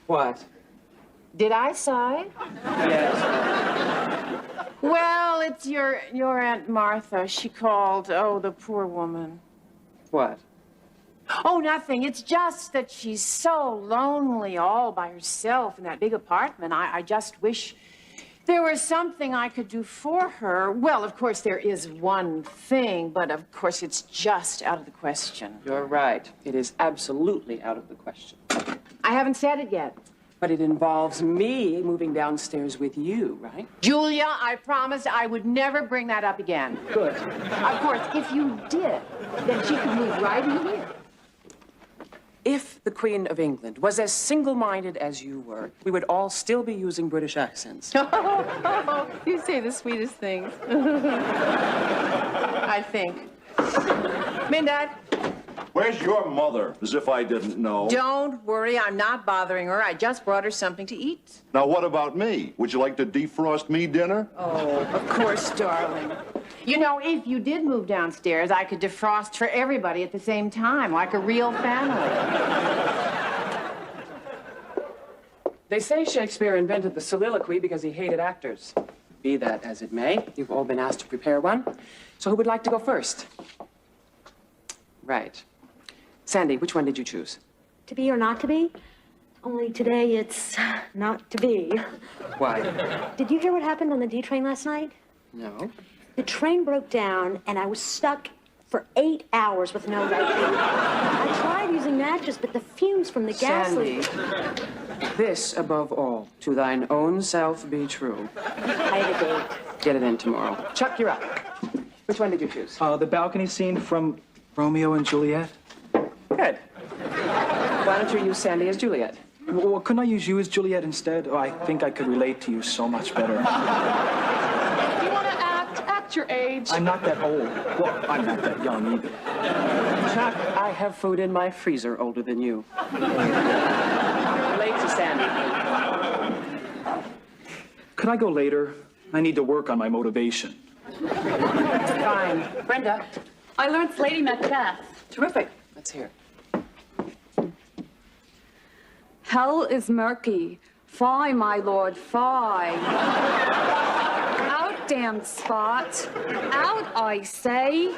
What? Did I sigh? Yes. Well, it's your Aunt Martha. She called. Oh, the poor woman. What? Oh, nothing. It's just that she's so lonely all by herself in that big apartment. I just wish there was something I could do for her. Well, of course, there is one thing, but of course, it's just out of the question. You're right. It is absolutely out of the question. I haven't said it yet. But it involves me moving downstairs with you, right? Julia, I promised I would never bring that up again. Good. Of course, if you did, then she could move right in here. If the Queen of England was as single-minded as you were, we would all still be using British accents. You say the sweetest things. I think. Mindad? Where's your mother? As if I didn't know. Don't worry, I'm not bothering her. I just brought her something to eat. Now, what about me? Would you like to defrost me dinner? Oh, of course, darling. You know, if you did move downstairs, I could defrost for everybody at the same time, like a real family. They say Shakespeare invented the soliloquy because he hated actors. Be that as it may, you've all been asked to prepare one. So who would like to go first? Right. Sandy, which one did you choose? To be or not to be? Only today it's not to be. Why? Did you hear what happened on the D train last night? No. The train broke down and I was stuck for 8 hours with no right thing. I tried using matches, but the fumes from the gas Sandy, leak. this above all, to thine own self be true. I have a date. Get it in tomorrow. Chuck, you're up. Which one did you choose? The balcony scene from Romeo and Juliet. Good. Why don't you use Sandy as Juliet? Well, couldn't I use you as Juliet instead? Oh, I think I could relate to you so much better. You want to act your age. I'm not that old. Well, I'm not that young either. Chuck, I have food in my freezer older than you. Relate to Sandy. Could I go later? I need to work on my motivation. Fine. Brenda. I learned Lady Macbeth. Terrific. Let's hear. Hell is murky. Fie, my lord, fie. Out, damned spot. Out, I say.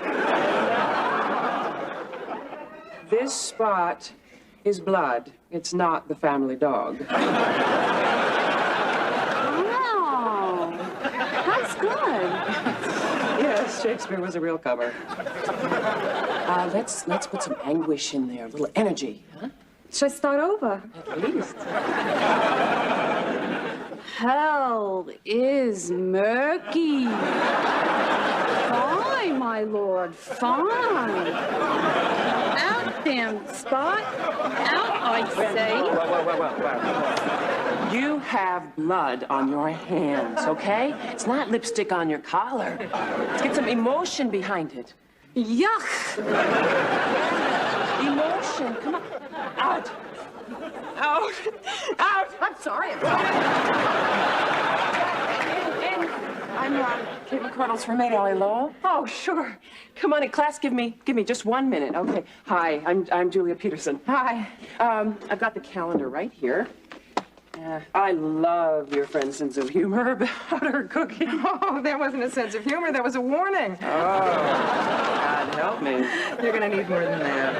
This spot is blood. It's not the family dog. Oh, that's good. Yes, Shakespeare was a real cover. Let's put some anguish in there, a little energy, huh? Should I start over? At least. Hell is murky. Fine, my lord, fine. Out, damned spot. Out, I say. Whoa. You have blood on your hands, okay? It's not lipstick on your collar. Let's get some emotion behind it. Yuck. Emotion, come on. Out. Out. Out. I'm sorry. I'm Caitlin Cordles from Maid Allie Lowell. Oh, sure. Come on in class. Give me just 1 minute. Okay. Hi, I'm Julia Peterson. Hi. I've got the calendar right here. I love your friend's sense of humor about her cooking. Oh, there wasn't a sense of humor. There was a warning. Oh, God help me. You're going to need more than that.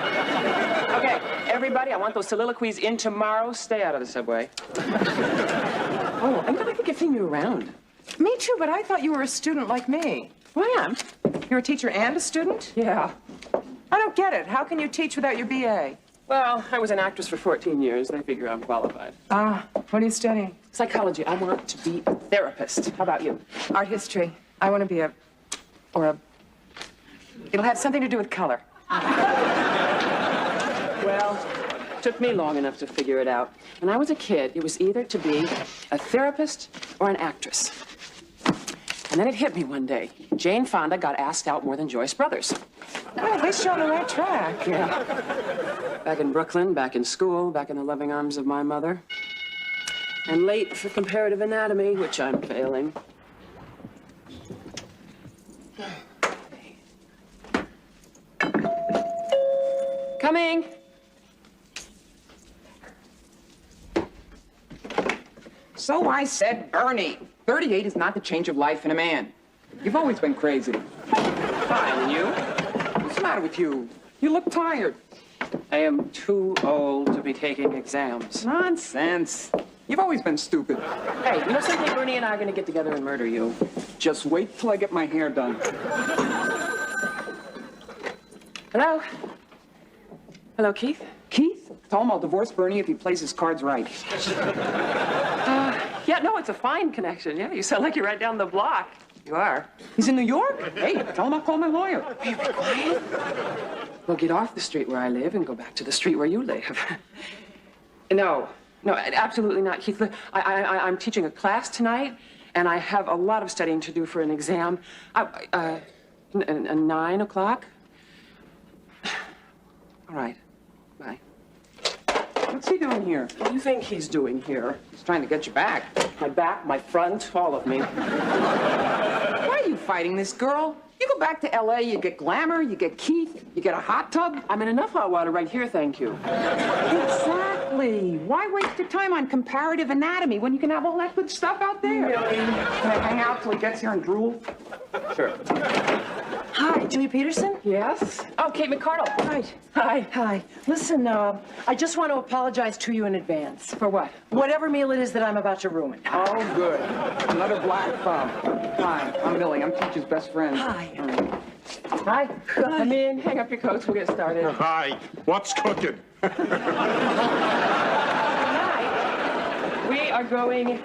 Okay, everybody, I want those soliloquies in tomorrow. Stay out of the subway. Oh, I'm glad I could get you around. Me too, but I thought you were a student like me. I am. You're a teacher and a student? Yeah. I don't get it. How can you teach without your BA? Well, I was an actress for 14 years. They figure I'm qualified. Ah, what are you studying? Psychology. I want to be a therapist. How about you? Art history. I want to be it'll have something to do with color. Well, it took me long enough to figure it out. When I was a kid, it was either to be a therapist or an actress. And then it hit me one day. Jane Fonda got asked out more than Joyce Brothers. Well, at least you're on the right track. Yeah. Back in Brooklyn, back in school, back in the loving arms of my mother. And late for comparative anatomy, which I'm failing. Coming. So I said, Bernie, 38 is not the change of life in a man. You've always been crazy. Fine, and you? What's the matter with you? You look tired. I am too old to be taking exams. Nonsense. You've always been stupid. Hey, you know something? Bernie and I are going to get together and murder you. Just wait till I get my hair done. Hello? Hello, Keith? Keith? Tell him I'll divorce Bernie if he plays his cards right. Yeah, no, it's a fine connection. Yeah, you sound like you're right down the block. You are. He's in New York? Hey, tell him I'll call my lawyer. Will you be quiet? Well, get off the street where I live and go back to the street where you live. No, absolutely not, Keith. Look, I'm teaching a class tonight, and I have a lot of studying to do for an exam. 9 o'clock? All right. Bye. What's he doing here? What do you think he's doing here? He's trying to get you back. My back, my front, all of me. Why are you fighting this girl? You go back to L.A., you get glamour, you get Keith, you get a hot tub. I'm in enough hot water right here, thank you. Exactly. Why waste your time on comparative anatomy when you can have all that good stuff out there? Really? Can I hang out till he gets here and drool? Sure. Hi, Julia Peterson? Yes? Oh, Kate McCardle. Right. Hi. Hi. Listen, I just want to apologize to you in advance. For what? Whatever meal it is that I'm about to ruin. Oh, good. Another black thumb. Hi, I'm Millie. I'm Teacher's best friend. Hi. Hi. Come in, hang up your coats, we'll get started. Hi. What's cooking? Tonight, we are going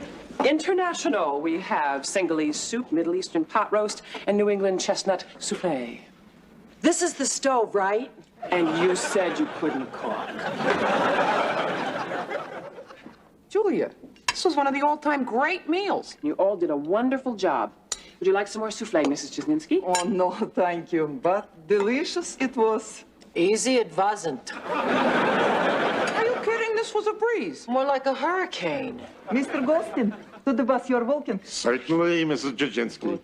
international. We have Senegalese soup, Middle Eastern pot roast, and New England chestnut souffle. This is the stove, right? And you said you couldn't cook. Julia, this was one of the all-time great meals. You all did a wonderful job. Would you like some more souffle, Mrs. Chesninsky? Oh, no, thank you. But delicious it was. Easy, it wasn't. Are you kidding? This was a breeze. More like a hurricane. Mr. Gostin, to the bus, you're welcome. Certainly, Mrs. Jaginski.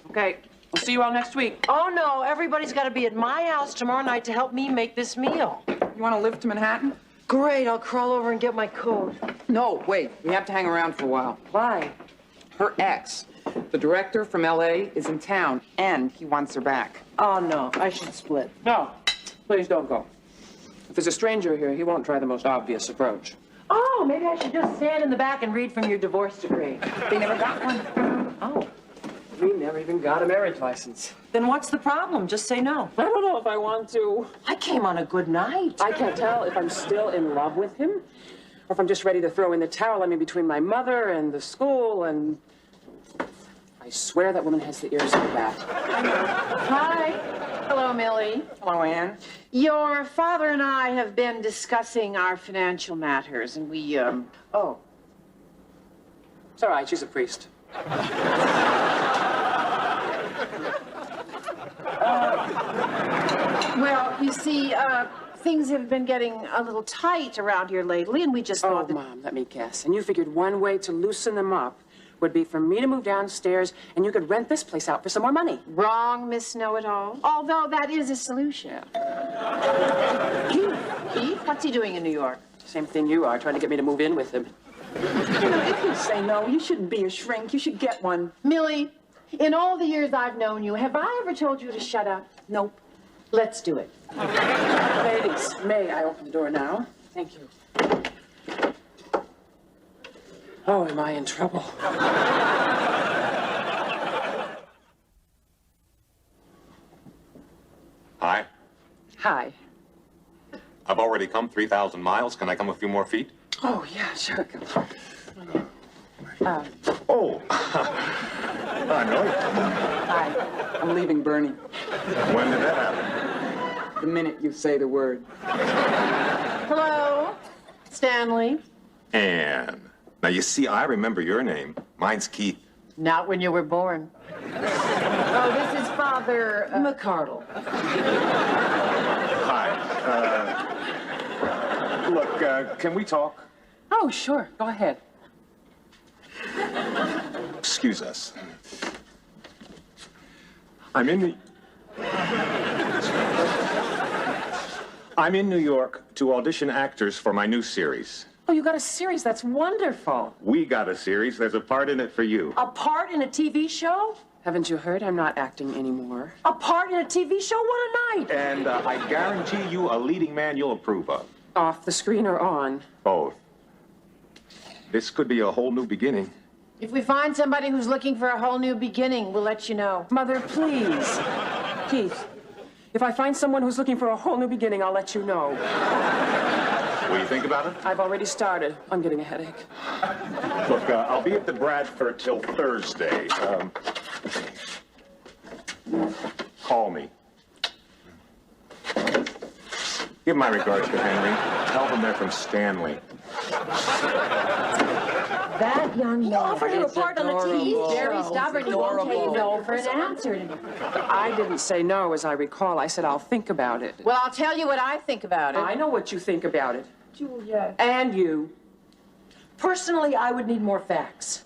Okay, we'll see you all next week. Oh, no, everybody's got to be at my house tomorrow night to help me make this meal. You want to live to Manhattan? Great, I'll crawl over and get my coat. No, wait. We have to hang around for a while. Why? Her ex, the director from L.A., is in town, and he wants her back. Oh, no, I should split. No, please don't go. If there's a stranger here, he won't try the most obvious approach. Oh, maybe I should just stand in the back and read from your divorce decree. They never got one. Oh. We never even got a marriage license. Then what's the problem? Just say no. I don't know if I want to. I came on a good night. I can't tell if I'm still in love with him, or if I'm just ready to throw in the towel. I mean, between my mother and the school and... I swear that woman has the ears of a bat. Hi. Hello, Millie. Hello, Anne. Your father and I have been discussing our financial matters, and we, Oh. It's all right, she's a priest. Well, you see, things have been getting a little tight around here lately, and we just thought that... Mom, let me guess. And you figured one way to loosen them up would be for me to move downstairs, and you could rent this place out for some more money. Wrong, Miss Know-It-All. Although that is a solution. Keith, what's he doing in New York? Same thing you are, trying to get me to move in with him. You know, if you say no, you shouldn't be a shrink. You should get one. Millie, in all the years I've known you, have I ever told you to shut up? Nope. Let's do it. Ladies, may I open the door now? Thank you. Oh, am I in trouble? Hi. I've already come 3,000 miles. Can I come a few more feet? Oh, yeah, sure. Oh. I know you. Hi, I'm leaving Bernie. When did that happen? The minute you say the word. Hello, Stanley. Anne. Now, you see, I remember your name. Mine's Keith. Not when you were born. Oh, this is Father McCardle. Hi. Look, can we talk? Oh, sure. Go ahead. Excuse us. I'm in New York to audition actors for my new series. Oh, you got a series. That's wonderful. We got a series. There's a part in it for you. A part in a TV show? Haven't you heard? I'm not acting anymore. A part in a TV show? What a night! And I guarantee you a leading man you'll approve of. Off the screen or on? Both. This could be a whole new beginning. If we find somebody who's looking for a whole new beginning, we'll let you know. Mother, please. Keith, if I find someone who's looking for a whole new beginning, I'll let you know. Will you think about it? I've already started. I'm getting a headache. Look, I'll be at the Bradford till Thursday. Call me. Give my regards to Henry. Tell them they're from Stanley. That young man. You offered him a part on the TV show. Very stubborn. He won't take no for an answer. I didn't say no, as I recall. I said I'll think about it. Well, I'll tell you what I think about it. I know what you think about it. Julia. And you. Personally, I would need more facts.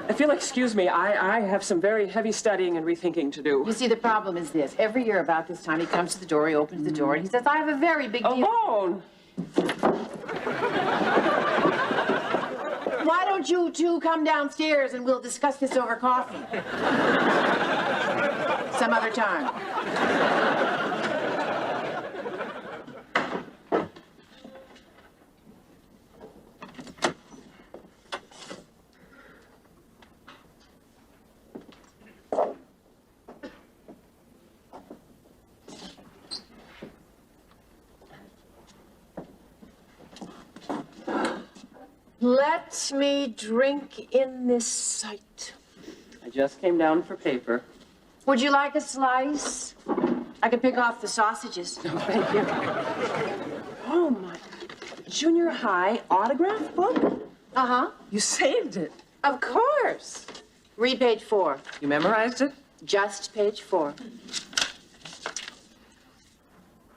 If you'll excuse me, I have some very heavy studying and rethinking to do. You see, the problem is this. Every year about this time, he comes to the door, he opens the door, and he says, I have a very big deal. Alone? Why don't you two come downstairs and we'll discuss this over coffee? Some other time. Let me drink in this sight. I just came down for paper. Would you like a slice? I can pick off the sausages. Oh, thank you. Oh, my junior high autograph book? Uh-huh. You saved it. Of course. Read page 4. You memorized it? Just page 4.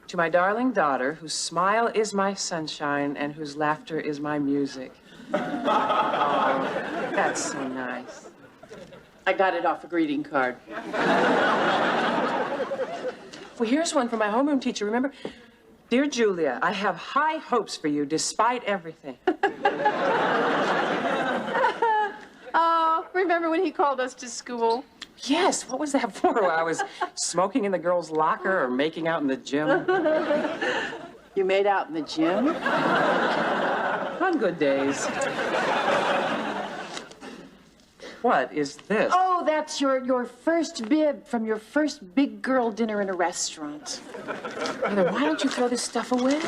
To my darling daughter, whose smile is my sunshine and whose laughter is my music. Oh, that's so nice. I got it off a greeting card. Well, here's one from my homeroom teacher. Remember? Dear Julia, I have high hopes for you despite everything. Oh, remember when he called us to school? Yes, what was that for? I was smoking in the girls' locker or making out in the gym. You made out in the gym? On good days. What is this? Oh, that's your first bib from your first big girl dinner in a restaurant. Mother, why don't you throw this stuff away?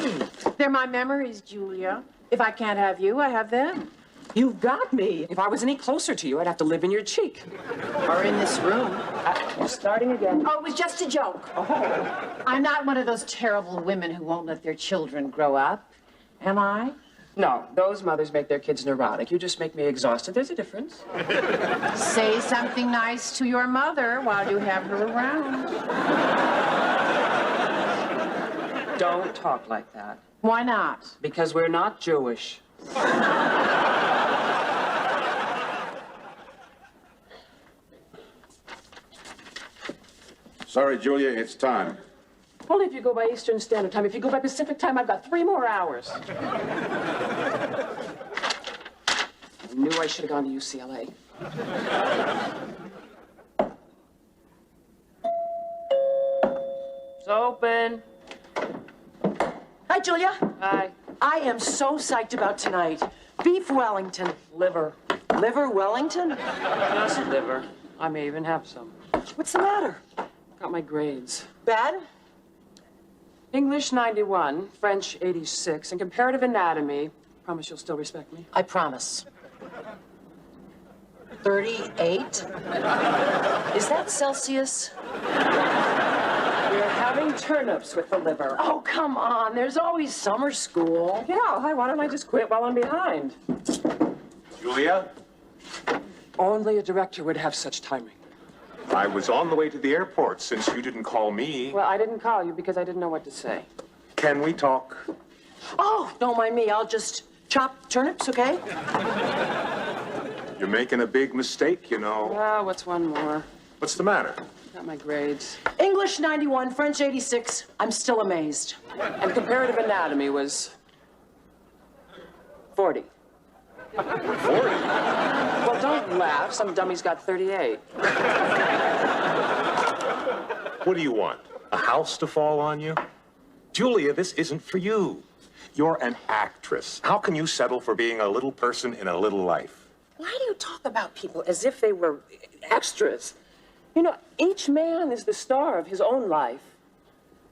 They're my memories, Julia. If I can't have you, I have them. You've got me. If I was any closer to you, I'd have to live in your cheek. Or in this room. You're starting again. Oh, it was just a joke. Oh. I'm not one of those terrible women who won't let their children grow up. Am I? No, those mothers make their kids neurotic. You just make me exhausted. There's a difference. Say something nice to your mother while you have her around. Don't talk like that. Why not? Because we're not Jewish. Sorry, Julia, it's time. Only if you go by Eastern Standard Time. If you go by Pacific Time, I've got 3 more hours. I knew I should have gone to UCLA. It's open. Hi, Julia. Hi. I am so psyched about tonight. Beef Wellington. Liver. Liver Wellington? Just liver. I may even have some. What's the matter? Got my grades. Bad? English 91, French 86, and comparative anatomy. Promise you'll still respect me? I promise. 38? Is that Celsius? We're having turnips with the liver. Oh, come on. There's always summer school. Yeah, why don't I just quit while I'm behind? Julia, Only a director would have such timing. I was on the way to the airport since you didn't call me. Well, I didn't call you because I didn't know what to say. Can we talk? Oh, don't mind me. I'll just chop turnips, okay? You're making a big mistake, you know. Ah, what's one more? What's the matter? Got my grades. English 91, French 86. I'm still amazed. And comparative anatomy was 40. 40? Well, don't laugh. Some dummies got 38. What do you want? A house to fall on you? Julia, this isn't for you. You're an actress. How can you settle for being a little person in a little life? Why do you talk about people as if they were extras? You know, each man is the star of his own life.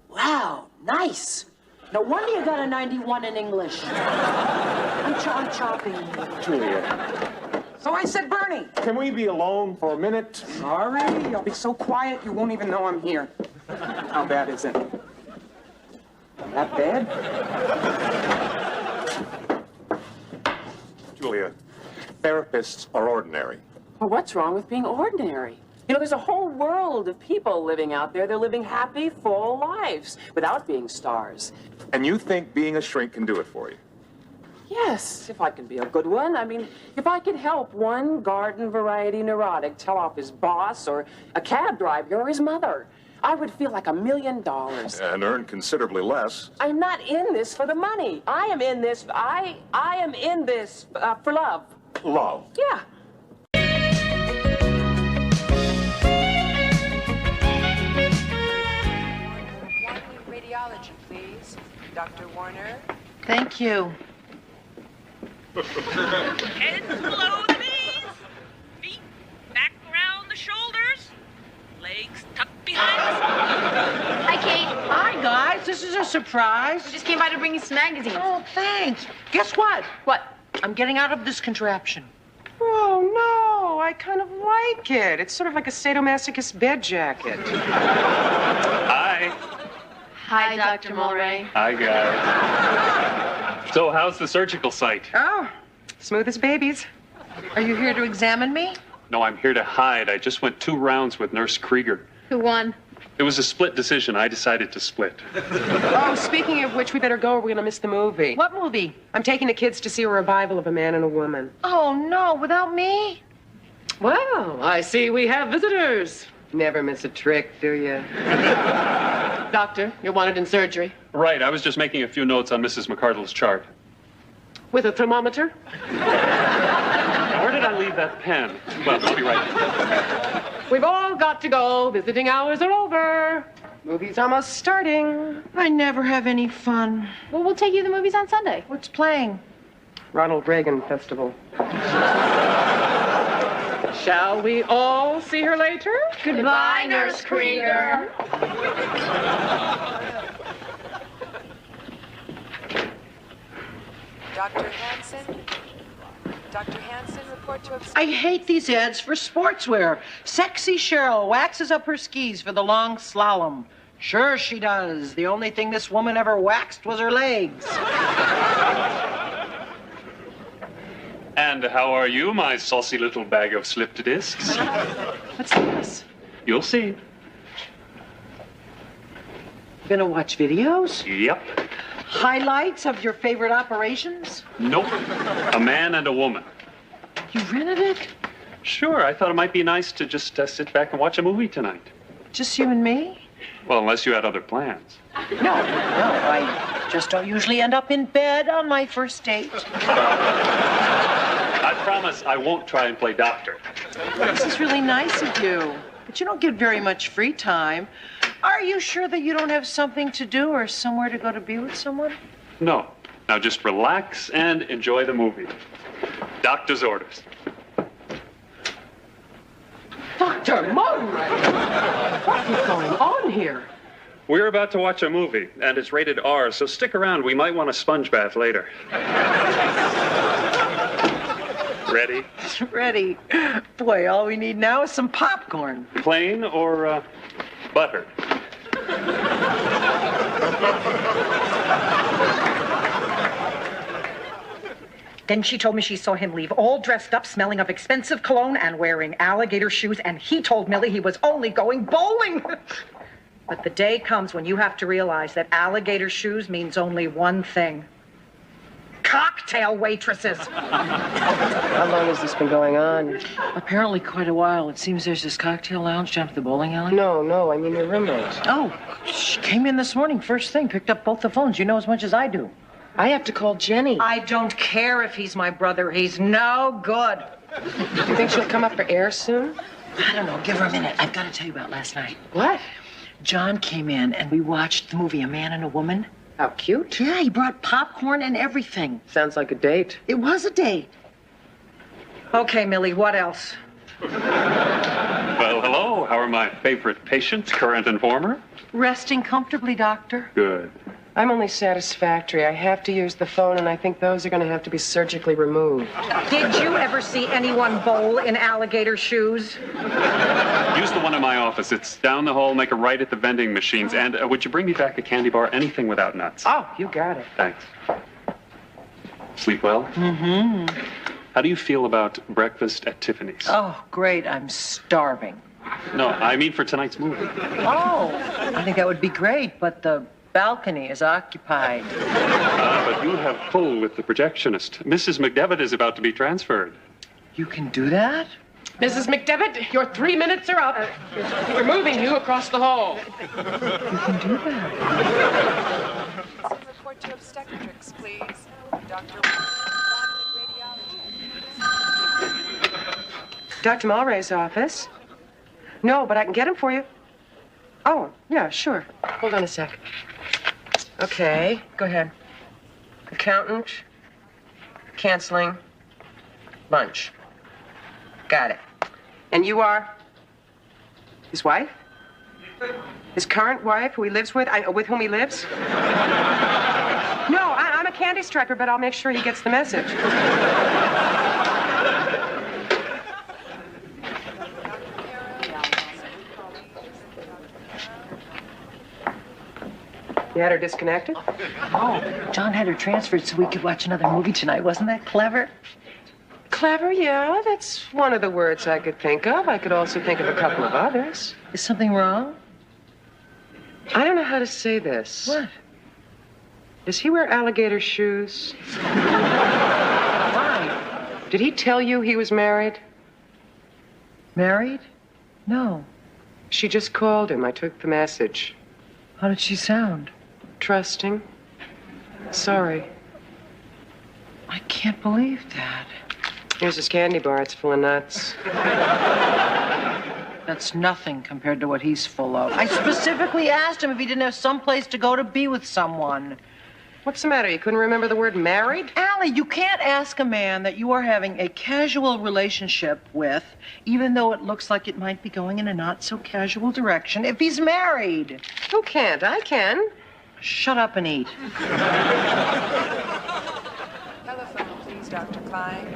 Wow, nice. No wonder you got a 91 in English. I'm chopping. Julia. So I said, Bernie. Can we be alone for a minute? Sorry, I'll be so quiet you won't even know I'm here. How bad is it? That bad? Julia, therapists are ordinary. Well, what's wrong with being ordinary? You know, there's a whole world of people living out there. They're living happy, full lives without being stars. And you think being a shrink can do it for you? Yes, if I can be a good one. I mean, if I can help one garden variety neurotic tell off his boss or a cab driver or his mother, I would feel like $1 million. And earn considerably less. I'm not in this for the money. I am in this for love. Love? Yeah. Radiology, please. Dr. Warner. Thank you. Heads below the knees, feet back around the shoulders, legs tucked behind the Hi, Kate. Hi, guys. This is a surprise. We just came by to bring you some magazines. Oh, thanks. Guess what? What? I'm getting out of this contraption. Oh, no. I kind of like it. It's sort of like a sadomasochist bed jacket. Hi. Hi, Dr. Mulray. Hi, guys. So, how's the surgical site? Oh, smooth as babies. Are you here to examine me? No, I'm here to hide. I just went 2 rounds with Nurse Krieger. Who won? It was a split decision. I decided to split. Oh, speaking of which, we better go or we're going to miss the movie. What movie? I'm taking the kids to see a revival of A Man and a Woman. Oh, no. Without me? Well, I see we have visitors. Never miss a trick, do you? Doctor, you're wanted in surgery. Right, I was just making a few notes on Mrs. McCardle's chart. With a thermometer? Where did I leave that pen? Well, I'll be right. We've all got to go. Visiting hours are over. Movie's almost starting. I never have any fun. Well, we'll take you to the movies on Sunday. What's playing? Ronald Reagan Festival. Shall we all see her later? Goodbye, Nurse Krieger. Dr. Hansen. Dr. Hansen, report to have... I hate these ads for sportswear. Sexy Cheryl waxes up her skis for the long slalom. Sure she does. The only thing this woman ever waxed was her legs. And how are you, my saucy little bag of slipped discs? What's this? You'll see. Gonna watch videos? Yep. Highlights of your favorite operations? Nope. A man and a woman. You rented it? Sure, I thought it might be nice to just sit back and watch a movie tonight. Just you and me? Well, unless you had other plans. No, I just don't usually end up in bed on my first date. I promise I won't try and play doctor. This is really nice of you, but you don't get very much free time. Are you sure that you don't have something to do or somewhere to go to be with someone? No. Now just relax and enjoy the movie. Doctor's orders. Dr. Mulray! What is going on here? We're about to watch a movie, and it's rated R, so stick around. We might want a sponge bath later. Ready? Ready. Boy, all we need now is some popcorn. Plain or buttered? Then she told me she saw him leave all dressed up, smelling of expensive cologne and wearing alligator shoes, and he told Millie he was only going bowling. But the day comes when you have to realize that alligator shoes means only one thing. Cocktail waitresses. How long has this been going on? Apparently quite a while. It seems there's this cocktail lounge down at the bowling alley. No, I mean your roommate. Oh, she came in this morning, first thing, picked up both the phones. You know as much as I do. I have to call Jenny. I don't care if he's my brother. He's no good. Do you think she'll come up for air soon? I don't know. Give her a minute. I've got to tell you about last night. What? John came in and we watched the movie A Man and a Woman. How cute. Yeah, he brought popcorn and everything. Sounds like a date. It was a date. Okay, Millie, what else? Well, hello. How are my favorite patients, current and former? Resting comfortably, Doctor. Good. I'm only satisfactory. I have to use the phone, and I think those are going to have to be surgically removed. Did you ever see anyone bowl in alligator shoes? Use the one in my office. It's down the hall. Make a right at the vending machines. And would you bring me back a candy bar? Anything without nuts. Oh, you got it. Thanks. Sleep well? Mm-hmm. How do you feel about breakfast at Tiffany's? Oh, great. I'm starving. No, I mean for tonight's movie. Oh, I think that would be great, but the balcony is occupied. But you have pull with the projectionist. Mrs. McDevitt is about to be transferred. You can do that? Mrs. McDevitt, your 3 minutes are up. We're moving you across the hall. You can do that. Report to obstetrics, please. Dr. Mulray's office? No, but I can get him for you. Oh, yeah, sure. Hold on a sec. Okay, go ahead. Accountant, canceling, lunch. Got it. And you are his wife? His current wife, who he lives with? With whom he lives? No, I'm a candy striper, but I'll make sure he gets the message. You had her disconnected? Oh, John had her transferred so we could watch another movie tonight. Wasn't that clever? Clever, yeah. That's one of the words I could think of. I could also think of a couple of others. Is something wrong? I don't know how to say this. What? Does he wear alligator shoes? Why? Did he tell you he was married? Married? No. She just called him. I took the message. How did she sound? Trusting. Sorry. I can't believe that. Here's his candy bar. It's full of nuts. That's nothing compared to what he's full of. I specifically asked him if he didn't have someplace to go to be with someone. What's the matter? You couldn't remember the word married? Allie, you can't ask a man that you are having a casual relationship with, even though it looks like it might be going in a not-so-casual direction, if he's married. Who can't? I can. Shut up and eat. Telephone, please, Dr. Klein.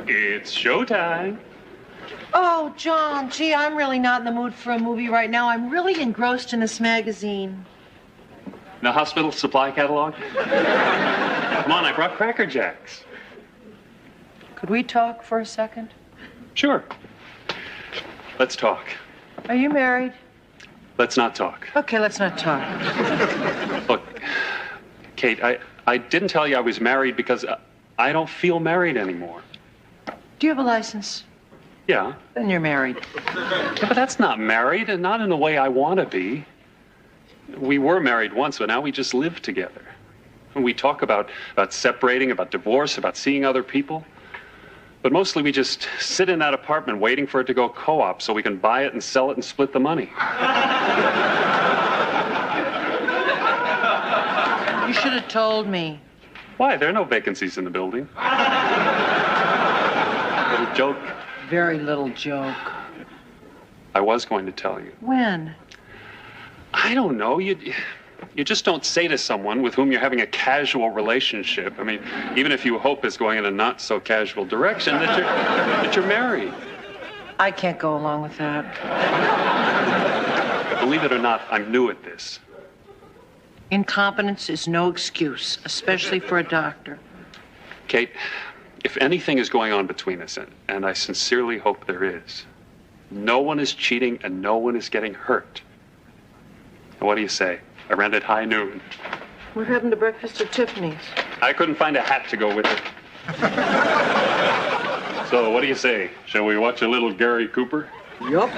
It's showtime. Oh, John, gee, I'm really not in the mood for a movie right now. I'm really engrossed in this magazine. The hospital supply catalog? Come on, I brought Cracker Jacks. Could we talk for a second? Sure. Let's talk. Are you married? Let's not talk. Okay, let's not talk. Look, Kate, I didn't tell you I was married because I don't feel married anymore. Do you have a license? Yeah. Then you're married. Yeah, but that's not married, and not in the way I want to be. We were married once, but now we just live together. And we talk about separating, about divorce, about seeing other people. But mostly we just sit in that apartment waiting for it to go co-op so we can buy it and sell it and split the money. You should have told me. Why? There are no vacancies in the building. Little joke. Very little joke. I was going to tell you. When? I don't know. You just don't say to someone with whom you're having a casual relationship. I mean, even if you hope it's going in a not so casual direction, that you're married. I can't go along with that. Believe it or not, I'm new at this. Incompetence is no excuse, especially for a doctor. Kate, if anything is going on between us, and I sincerely hope there is, no one is cheating and no one is getting hurt. What do you say? I rented high noon. We're having to breakfast at Tiffany's. I couldn't find a hat to go with it. So, what do you say? Shall we watch a little Gary Cooper? Yup.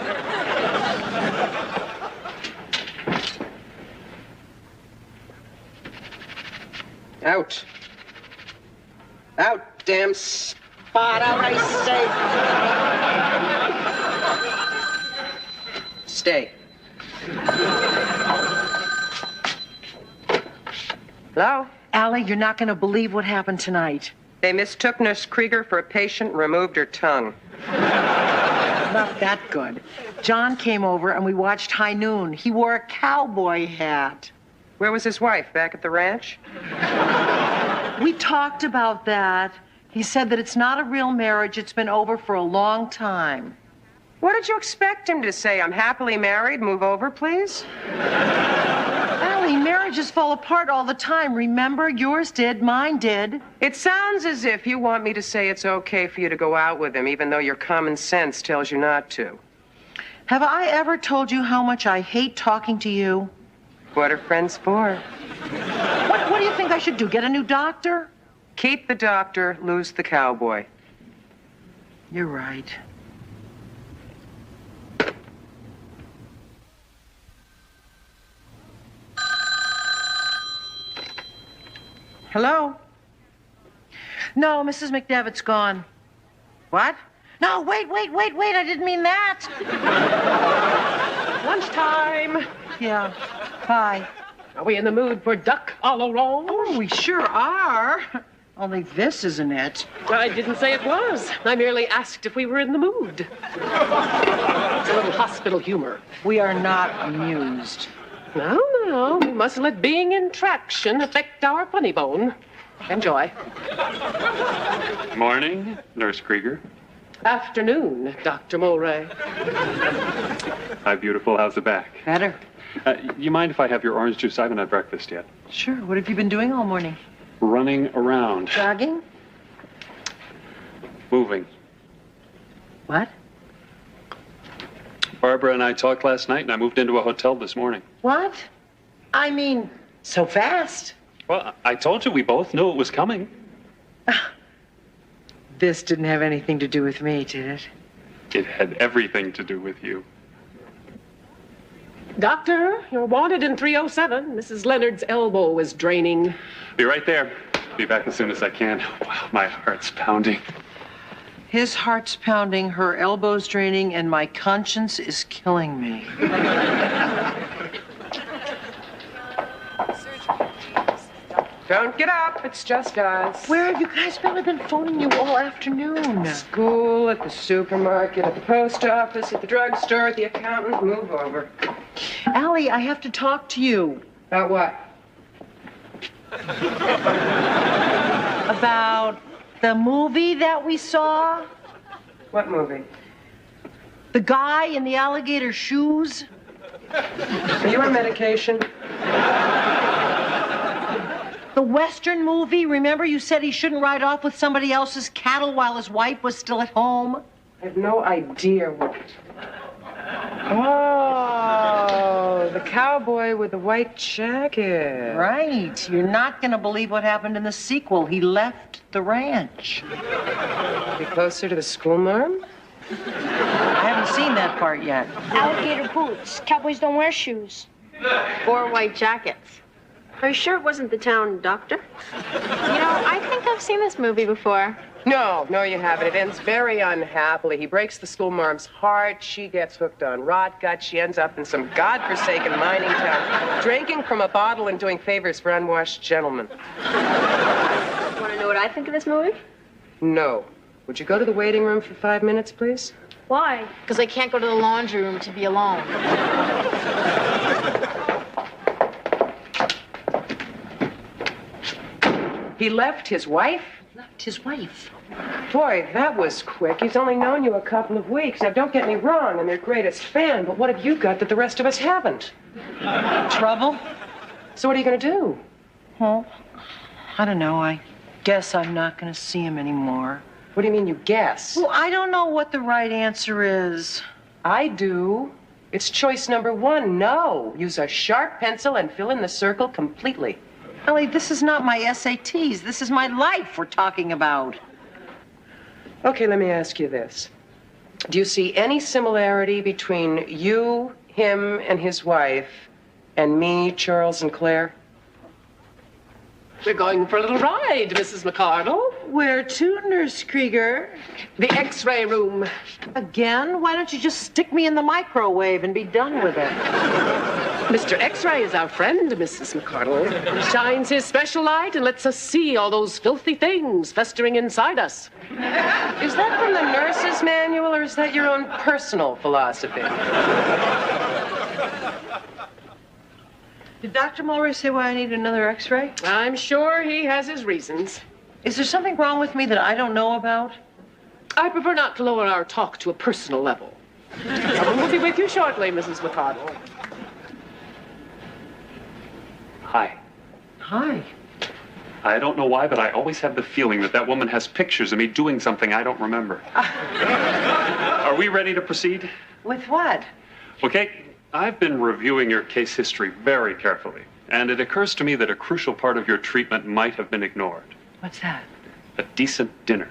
Out. Out, damn spot out, I say. Stay. Hello? Allie, you're not going to believe what happened tonight. They mistook Nurse Krieger for a patient and removed her tongue. Not that good. John came over and we watched High Noon. He wore a cowboy hat. Where was his wife? Back at the ranch? We talked about that. He said that it's not a real marriage. It's been over for a long time. What did you expect him to say? I'm happily married. Move over, please? Allie, marriages fall apart all the time. Remember? Yours did. Mine did. It sounds as if you want me to say it's okay for you to go out with him, even though your common sense tells you not to. Have I ever told you how much I hate talking to you? What are friends for? What do you think I should do? Get a new doctor? Keep the doctor, lose the cowboy. You're right. Hello? No, Mrs. McDevitt's gone. What? No, wait, I didn't mean that. Lunchtime. Yeah, bye. Are we in the mood for duck all along? Oh, we sure are. Only this isn't it. I didn't say it was. I merely asked if we were in the mood. It's a little hospital humor. We are not amused. No, we mustn't let being in traction affect our funny bone. Enjoy. Morning, Nurse Krieger. Afternoon, Dr. Mulray. Hi, beautiful. How's the back? Better. You mind if I have your orange juice? I haven't had breakfast yet. Sure. What have you been doing all morning? Running around. Jogging? Moving. What? Barbara and I talked last night, and I moved into a hotel this morning. What? I mean, so fast. Well, I told you we both knew it was coming. This didn't have anything to do with me, did it? It had everything to do with you. Doctor, you're wanted in 307. Mrs. Leonard's elbow is draining. Be right there. Be back as soon as I can. Wow, my heart's pounding. His heart's pounding, her elbow's draining, and my conscience is killing me. Don't get up. It's just us. Where have you guys been? I've been phoning you all afternoon. School, at the supermarket, at the post office, at the drugstore, at the accountant. Move over. Allie, I have to talk to you. About what? About the movie that we saw. What movie? The guy in the alligator shoes. Are you on medication? The Western movie. Remember you said he shouldn't ride off with somebody else's cattle while his wife was still at home? I have no idea what... Oh, the cowboy with the white jacket. Right. You're not going to believe what happened in the sequel. He left the ranch. Be closer to the schoolmarm? I haven't seen that part yet. Alligator boots. Cowboys don't wear shoes. Or white jackets. Are you sure it wasn't the town doctor? You know, I think I've seen this movie before. No, you haven't. It ends very unhappily. He breaks the schoolmarm's heart. She gets hooked on rot gut. She ends up in some godforsaken mining town, drinking from a bottle and doing favors for unwashed gentlemen. Want to know what I think of this movie? No. Would you go to the waiting room for 5 minutes, please? Why? Because I can't go to the laundry room to be alone. He left his wife? Left his wife. Boy, that was quick. He's only known you a couple of weeks. Now, don't get me wrong, I'm your greatest fan, but what have you got that the rest of us haven't? Trouble? So what are you going to do? Well, I don't know. I guess I'm not going to see him anymore. What do you mean you guess? Well, I don't know what the right answer is. I do. It's choice number 1, no. Use a sharp pencil and fill in the circle completely. Allie, this is not my SATs. This is my life we're talking about. Okay, let me ask you this. Do you see any similarity between you, him, and his wife, and me, Charles, and Claire? We're going for a little ride, Mrs. McCardle. Where to, Nurse Krieger? The X-ray room. Again? Why don't you just stick me in the microwave and be done with it? Mr. X-ray is our friend, Mrs. McCardle. He shines his special light and lets us see all those filthy things festering inside us. Is that from the nurse's manual, or is that your own personal philosophy? Did Dr. Mulray say why I need another X-ray? I'm sure he has his reasons. Is there something wrong with me that I don't know about? I prefer not to lower our talk to a personal level. We'll be with you shortly, Mrs. McCardle. Hi. Hi. I don't know why, but I always have the feeling that that woman has pictures of me doing something I don't remember. Are we ready to proceed? With what? Okay, I've been reviewing your case history very carefully, and it occurs to me that a crucial part of your treatment might have been ignored. What's that? A decent dinner.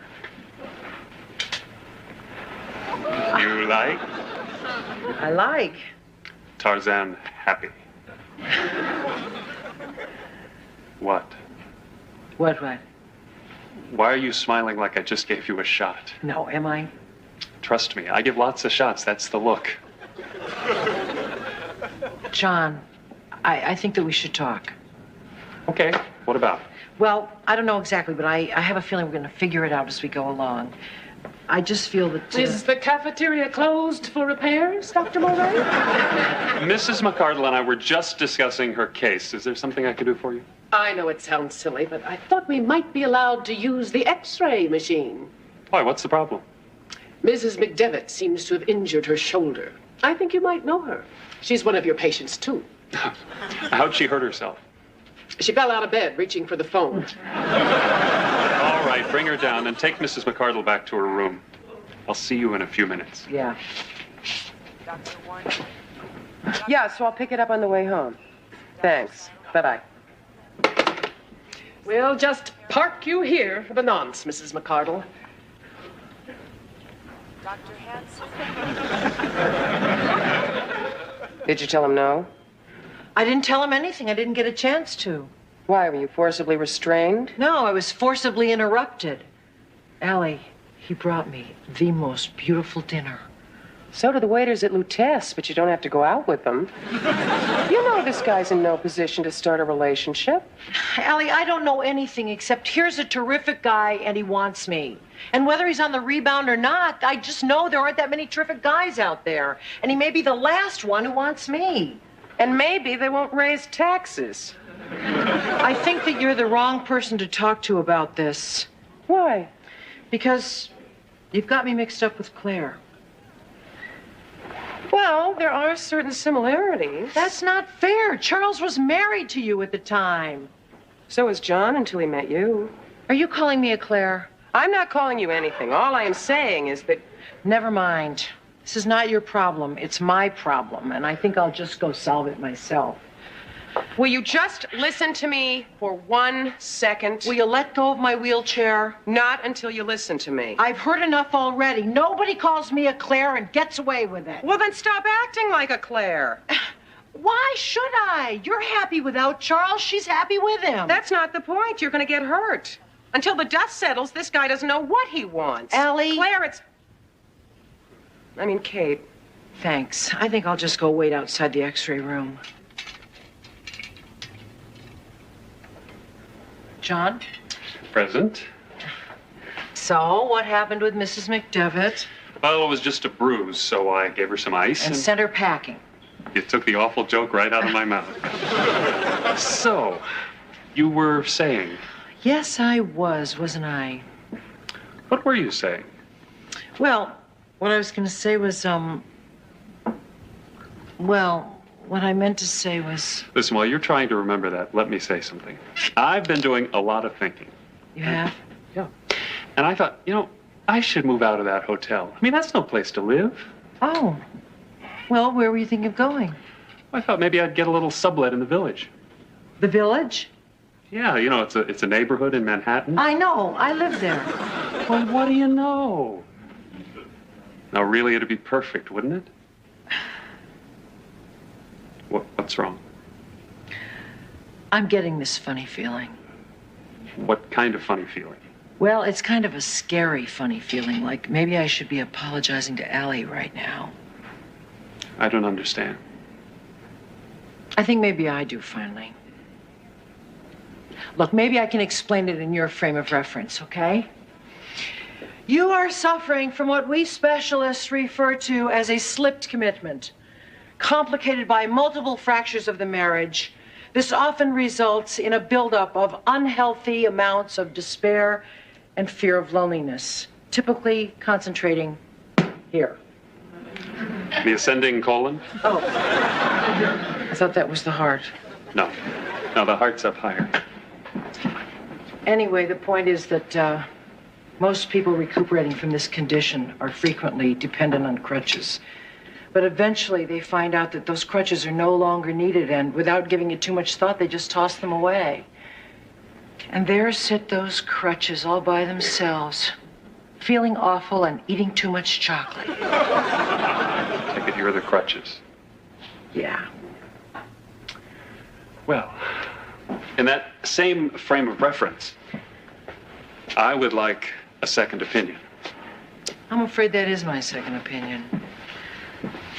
You like? I like. Tarzan happy. What? What? Why are you smiling like I just gave you a shot? No, am I? Trust me, I give lots of shots. That's the look. John, I think that we should talk. Okay, what about? Well, I don't know exactly, but I have a feeling we're going to figure it out as we go along. I just feel that... Is the cafeteria closed for repairs, Dr. Mulray? Mrs. McCardle and I were just discussing her case. Is there something I could do for you? I know it sounds silly, but I thought we might be allowed to use the X-ray machine. Why, what's the problem? Mrs. McDevitt seems to have injured her shoulder. I think you might know her. She's one of your patients, too. How'd she hurt herself? She fell out of bed, reaching for the phone. All right, bring her down and take Mrs. McCardle back to her room. I'll see you in a few minutes. Yeah. Yeah, so I'll pick it up on the way home. Thanks. Bye-bye. We'll just park you here for the nonce, Mrs. McCardle. Dr. Hanson? Did you tell him no? I didn't tell him anything. I didn't get a chance to. Why, were you forcibly restrained? No, I was forcibly interrupted. Allie, he brought me the most beautiful dinner. So do the waiters at Lutece, but you don't have to go out with them. You know this guy's in no position to start a relationship. Allie, I don't know anything except here's a terrific guy and he wants me. And whether he's on the rebound or not, I just know there aren't that many terrific guys out there. And he may be the last one who wants me. And maybe they won't raise taxes. I think that you're the wrong person to talk to about this. Why? Because you've got me mixed up with Claire. Well, there are certain similarities. That's not fair. Charles was married to you at the time. So was John until he met you. Are you calling me a Claire? I'm not calling you anything. All I am saying is that... Never mind. This is not your problem. It's my problem, and I think I'll just go solve it myself. Will you just listen to me for 1 second? Will you let go of my wheelchair? Not until you listen to me. I've heard enough already. Nobody calls me a Claire and gets away with it. Well, then stop acting like a Claire. Why should I? You're happy without Charles. She's happy with him. That's not the point. You're going to get hurt. Until the dust settles, this guy doesn't know what he wants. Allie? Claire, Kate. Thanks. I think I'll just go wait outside the X-ray room. John? Present. So, what happened with Mrs. McDevitt? Well, it was just a bruise, so I gave her some ice. And sent her packing. You took the awful joke right out of my mouth. So, you were saying? Yes, I wasn't I? What were you saying? Well, what I was going to say was, well, what I meant to say was... Listen, while you're trying to remember that, let me say something. I've been doing a lot of thinking. You have? Yeah. And I thought, I should move out of that hotel. I mean, that's no place to live. Oh. Well, where were you thinking of going? I thought maybe I'd get a little sublet in the Village. The Village? Yeah, it's a neighborhood in Manhattan. I know. I live there. Well, what do you know? Now, really, it'd be perfect, wouldn't it? What's wrong? I'm getting this funny feeling. What kind of funny feeling? Well, it's kind of a scary funny feeling, like maybe I should be apologizing to Allie right now. I don't understand. I think maybe I do, finally. Look, maybe I can explain it in your frame of reference, okay? You are suffering from what we specialists refer to as a slipped commitment, complicated by multiple fractures of the marriage. This often results in a buildup of unhealthy amounts of despair and fear of loneliness, typically concentrating here. The ascending colon? Oh. I thought that was the heart. No, the heart's up higher. Anyway, the point is that most people recuperating from this condition are frequently dependent on crutches. But eventually they find out that those crutches are no longer needed, and without giving it too much thought, they just toss them away. And there sit those crutches all by themselves, feeling awful and eating too much chocolate. Take it you're the crutches. Yeah. Well, in that same frame of reference, I would like a second opinion. I'm afraid that is my second opinion.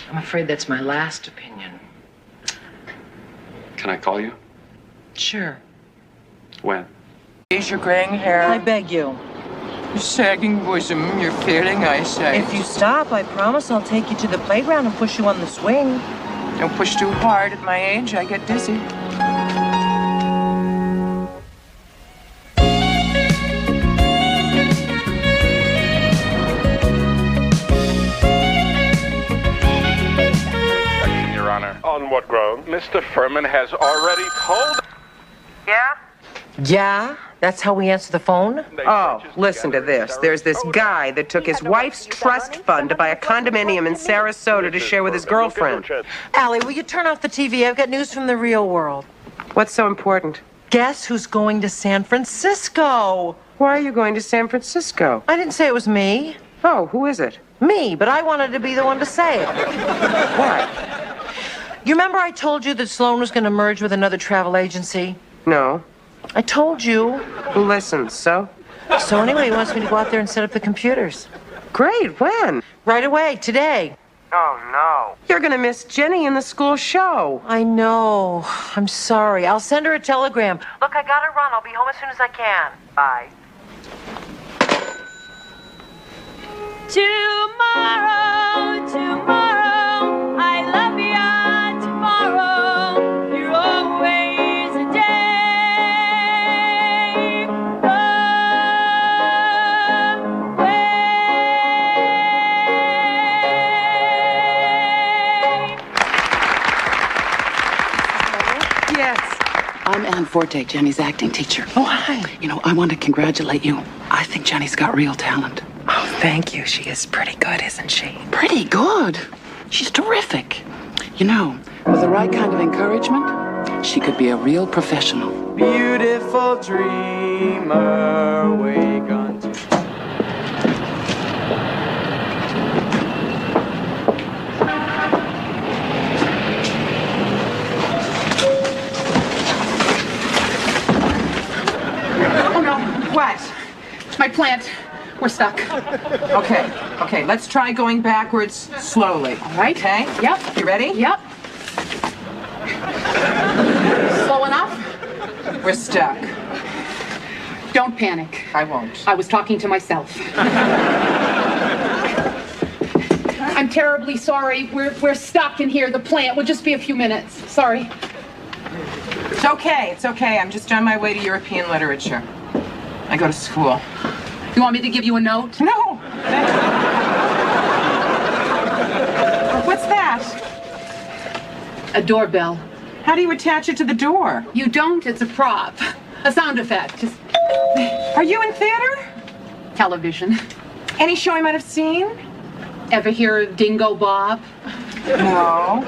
I'm afraid that's my last opinion. Can I call you? Sure. When? Is your graying hair? I beg you. Your sagging bosom, your failing eyesight. If you stop, I promise I'll take you to the playground and push you on the swing. Don't push too hard. At my age, I get dizzy. Your Honor. On what ground? Mr. Furman has already told... Yeah? Yeah? That's how we answer the phone? Oh, listen to this. There's this guy that took his wife's trust fund to buy a condominium in Sarasota to share with his girlfriend. Allie, will you turn off the TV? I've got news from the real world. What's so important? Guess who's going to San Francisco? Why are you going to San Francisco? I didn't say it was me. Oh, who is it? Me, but I wanted to be the one to say it. Why? You remember I told you that Sloan was going to merge with another travel agency? No. I told you. Who listens, so? So anyway, he wants me to go out there and set up the computers. Great, when? Right away, today. Oh, no. You're gonna miss Jenny in the school show. I know. I'm sorry. I'll send her a telegram. Look, I gotta run. I'll be home as soon as I can. Bye. Tomorrow, I love you tomorrow. You're always a day Yes. I'm Ann Forte, Jenny's acting teacher. Oh, hi. I want to congratulate you. I think Jenny's got real talent. Oh, thank you. She is pretty good, isn't she? Pretty good. She's terrific. With the right kind of encouragement, she could be a real professional. Beautiful dreamer, wake unto... Oh, no. What? My plant. We're stuck. Okay, let's try going backwards slowly. All right? Okay? Yep. You ready? Yep. Slow enough? We're stuck. Don't panic. I won't. I was talking to myself. I'm terribly sorry. We're stuck in here. The plant will just be a few minutes. Sorry. It's okay. It's okay. I'm just on my way to European literature. I go to school. You want me to give you a note? No. What's that? A doorbell. How do you attach it to the door? You don't. It's a prop. A sound effect. Just... Are you in theater? Television. Any show I might have seen? Ever hear of Dingo Bob? No.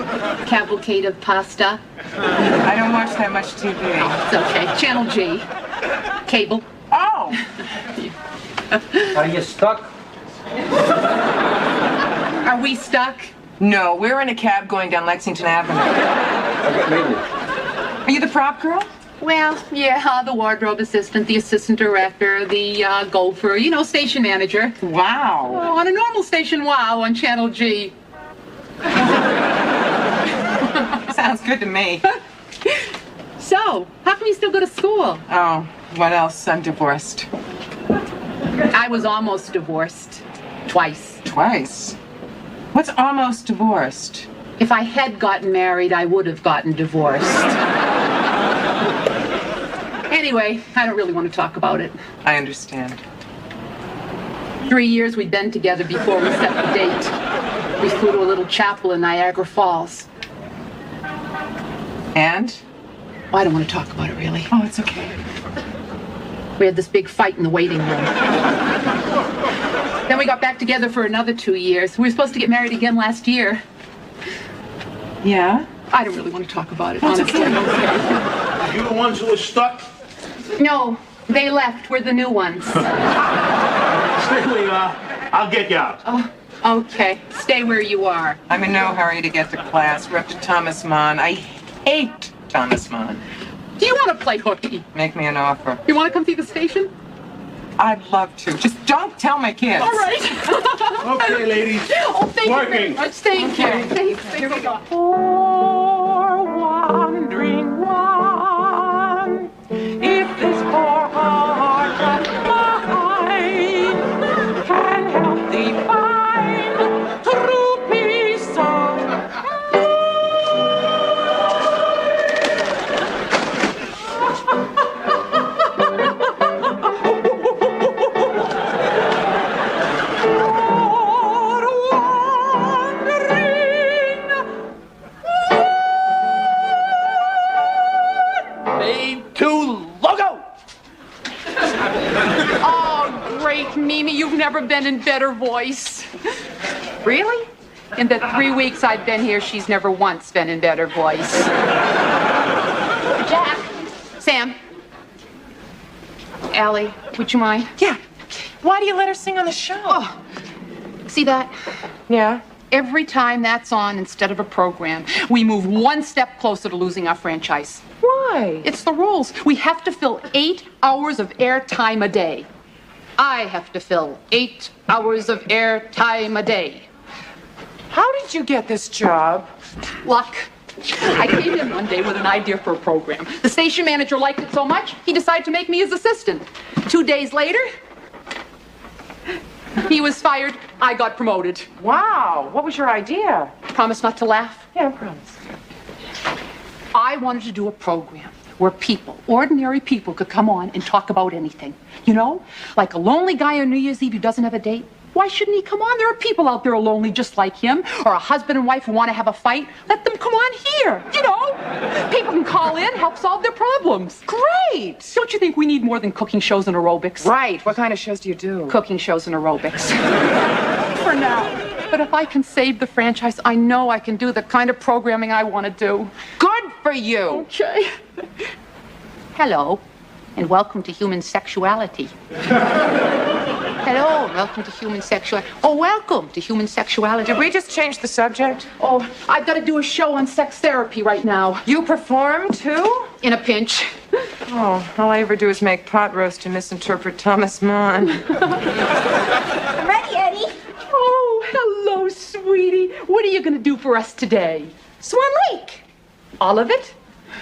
Cavalcade of Pasta? I don't watch that much TV. It's okay. Channel G. Cable. Oh! Are you stuck? Are we stuck? No, we're in a cab going down Lexington Avenue. Are you the prop girl? Well, yeah, the wardrobe assistant, the assistant director, the gopher, you know, station manager. Wow. Oh, on a normal station, wow, on Channel G. Sounds good to me. So, how come you still go to school? Oh, what else? I'm divorced. I was almost divorced. Twice. Twice? What's almost divorced? If I had gotten married, I would have gotten divorced. Anyway, I don't really want to talk about it. I understand. 3 years we'd been together before we set the date. We flew to a little chapel in Niagara Falls. And? Oh, I don't want to talk about it, really. Oh, it's okay. We had this big fight in the waiting room. Then we got back together for another 2 years. We were supposed to get married again last year. Yeah? I don't really want to talk about it, That's honestly. okay. You the ones who were stuck? No, they left. We're the new ones. Strictly, I'll get you out. Oh, okay. Stay where you are. I'm in no hurry to get to class. We're up to Thomas Mann. I hate Thomas Mann. Do you want to play hooky? Make me an offer. You want to come see the station? I'd love to. Just don't tell my kids. All right. Okay, ladies. Oh, thank you very Working. much. Thank you. Thanks. Here we go. Poor wandering one, if this poor heart of mine can help thee find true peace of Mimi, you've never been in better voice. Really? In the 3 weeks I've been here, she's never once been in better voice. Jack. Sam. Allie, would you mind? Yeah. Why do you let her sing on the show? Oh, see that? Yeah. Every time that's on instead of a program, we move one step closer to losing our franchise. Why? It's the rules. We have to fill 8 hours of airtime a day. I have to fill 8 hours of airtime a day. How did you get this job? Luck. I came in one day with an idea for a program. The station manager liked it so much, he decided to make me his assistant. 2 days later, he was fired. I got promoted. Wow. What was your idea? Promise not to laugh? Yeah, I promise. I wanted to do a program where people, ordinary people, could come on and talk about anything. You know, like a lonely guy on New Year's Eve who doesn't have a date. Why shouldn't he come on? There are people out there who are lonely just like him, or a husband and wife who want to have a fight. Let them come on here, you know? People can call in, help solve their problems. Great! Don't you think we need more than cooking shows and aerobics? Right. What kind of shows do you do? Cooking shows and aerobics. For now. But if I can save the franchise, I know I can do the kind of programming I want to do. Good for you. Okay. Hello, and welcome to Human Sexuality. Hello, and welcome to Human Sexuality. Oh, welcome to Human Sexuality. Did we just change the subject? Oh, I've got to do a show on sex therapy right now. You perform, too? In a pinch. Oh, all I ever do is make pot roast and misinterpret Thomas Mann. I'm ready, Eddie. Oh, hello, sweetie. What are you going to do for us today? Swan Lake. All of it?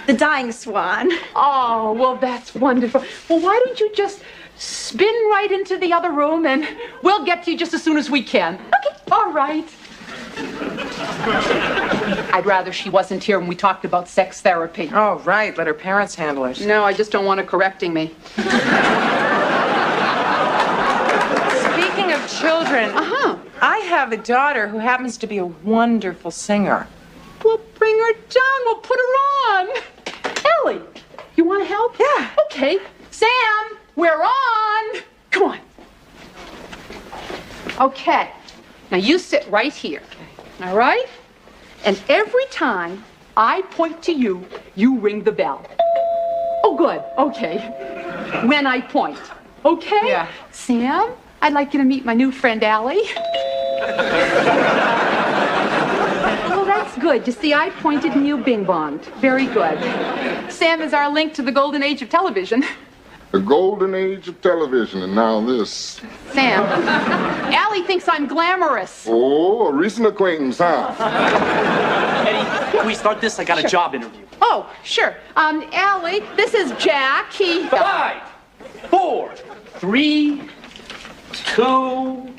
The dying swan. Oh, well, that's wonderful. Well, why don't you just spin right into the other room and we'll get to you just as soon as we can. Okay, all right. I'd rather she wasn't here when we talked about sex therapy. Oh, right. Let her parents handle it. No, I just don't want her correcting me. Speaking of children, I have a daughter who happens to be a wonderful singer. We'll bring her down. We'll put her on. Ellie, you want to help? Yeah. Okay. Sam, we're on. Come on. Okay. Now you sit right here. All right? And every time I point to you, you ring the bell. Oh, good. Okay. When I point. Okay? Yeah. Sam, I'd like you to meet my new friend, Allie. Well, that's good. You see, I pointed and you bing-bonged. Very good. Sam is our link to the golden age of television. The golden age of television, and now this. Sam, Allie thinks I'm glamorous. Oh, a recent acquaintance, huh? Eddie, can we start this? I got a job interview. Oh, sure. Allie, this is Jack. 5, 4, 3, 2.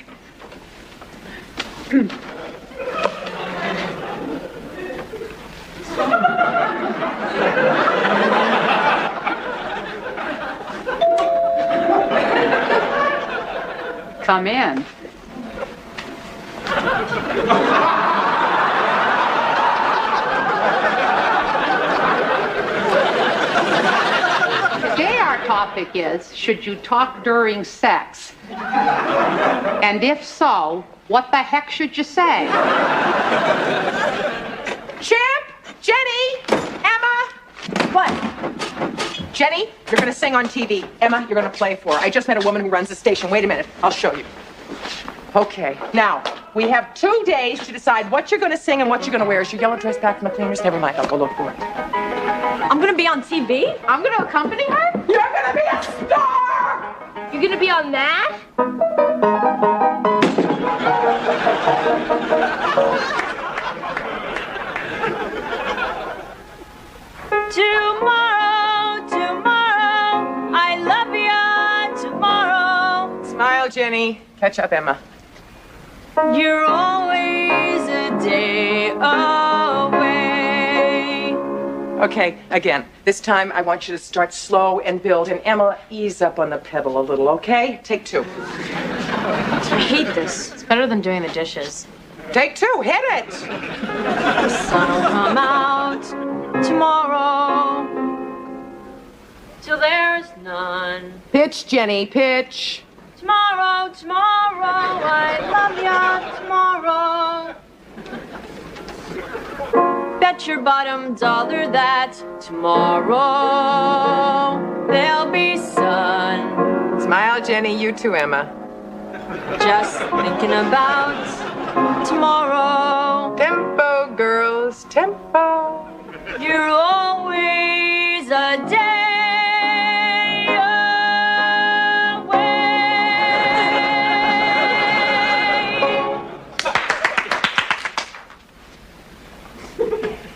Come in. Today our topic is, should you talk during sex? And if so, what the heck should you say? Chip! Jenny! Emma! What? Jenny, you're gonna sing on TV. Emma, you're gonna play for her. I just met a woman who runs the station. Wait a minute, I'll show you. Okay, now, we have 2 days to decide what you're gonna sing and what you're gonna wear. Is your yellow dress back from the cleaners? Never mind, I'll go look for it. I'm gonna be on TV? I'm gonna accompany her? You're gonna be a star! You're gonna be on that? Tomorrow, I love ya, tomorrow. Smile, Jenny. Catch up, Emma. You're always a day away. Okay, again. This time I want you to start slow and build. And Emma, ease up on the pedal a little, okay? Take 2. I hate this. It's better than doing the dishes. Take 2, hit it! The sun will come out tomorrow till there's none. Pitch, Jenny, pitch. Tomorrow, tomorrow, I love ya, tomorrow. Bet your bottom dollar that tomorrow there'll be sun. Smile, Jenny, you too, Emma. Just thinking about tomorrow. Tempo, girls, tempo. You're always a day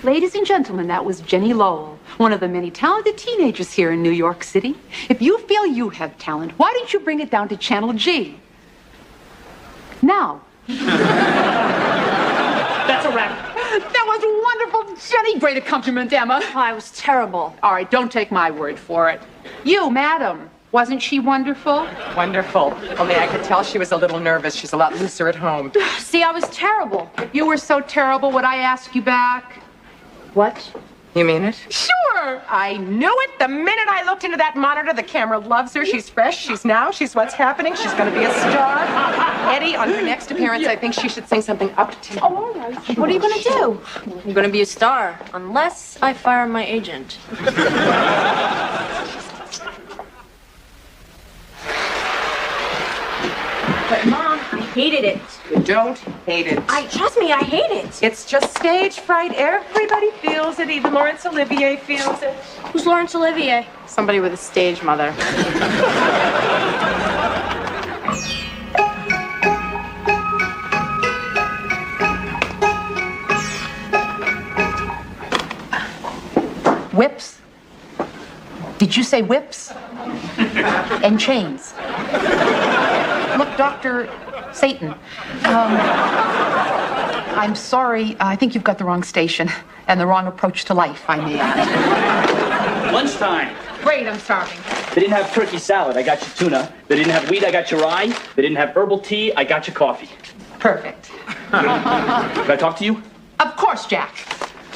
Ladies and gentlemen, that was Jenny Lowell, one of the many talented teenagers here in New York City. If you feel you have talent, why don't you bring it down to Channel G? Now. That's a wrap. That was wonderful, Jenny. Great accompaniment, Emma. Oh, I was terrible. All right, don't take my word for it. You, madam, wasn't she wonderful? Wonderful. Only I could tell she was a little nervous. She's a lot looser at home. See, I was terrible. You were so terrible. Would I ask you back? What? You mean it? Sure. I knew it the minute I looked into that monitor. The camera loves her. She's fresh. She's now. She's what's happening. She's going to be a star. Eddie, on her next appearance, I think she should sing something up to. Oh, all right. What are you gonna do? I'm gonna be a star, unless I fire my agent. But Mom, I hated it. You don't hate it. Trust me, I hate it. It's just stage fright. Everybody feels it. Even Laurence Olivier feels it. Who's Laurence Olivier? Somebody with a stage mother. Whips? Did you say whips? And chains. Look, Dr. Satan, I'm sorry. I think you've got the wrong station and the wrong approach to life, I may add. Lunchtime. Great, I'm starving. They didn't have turkey salad, I got you tuna. They didn't have wheat, I got you rye. They didn't have herbal tea, I got you coffee. Perfect. Can I talk to you? Of course, Jack.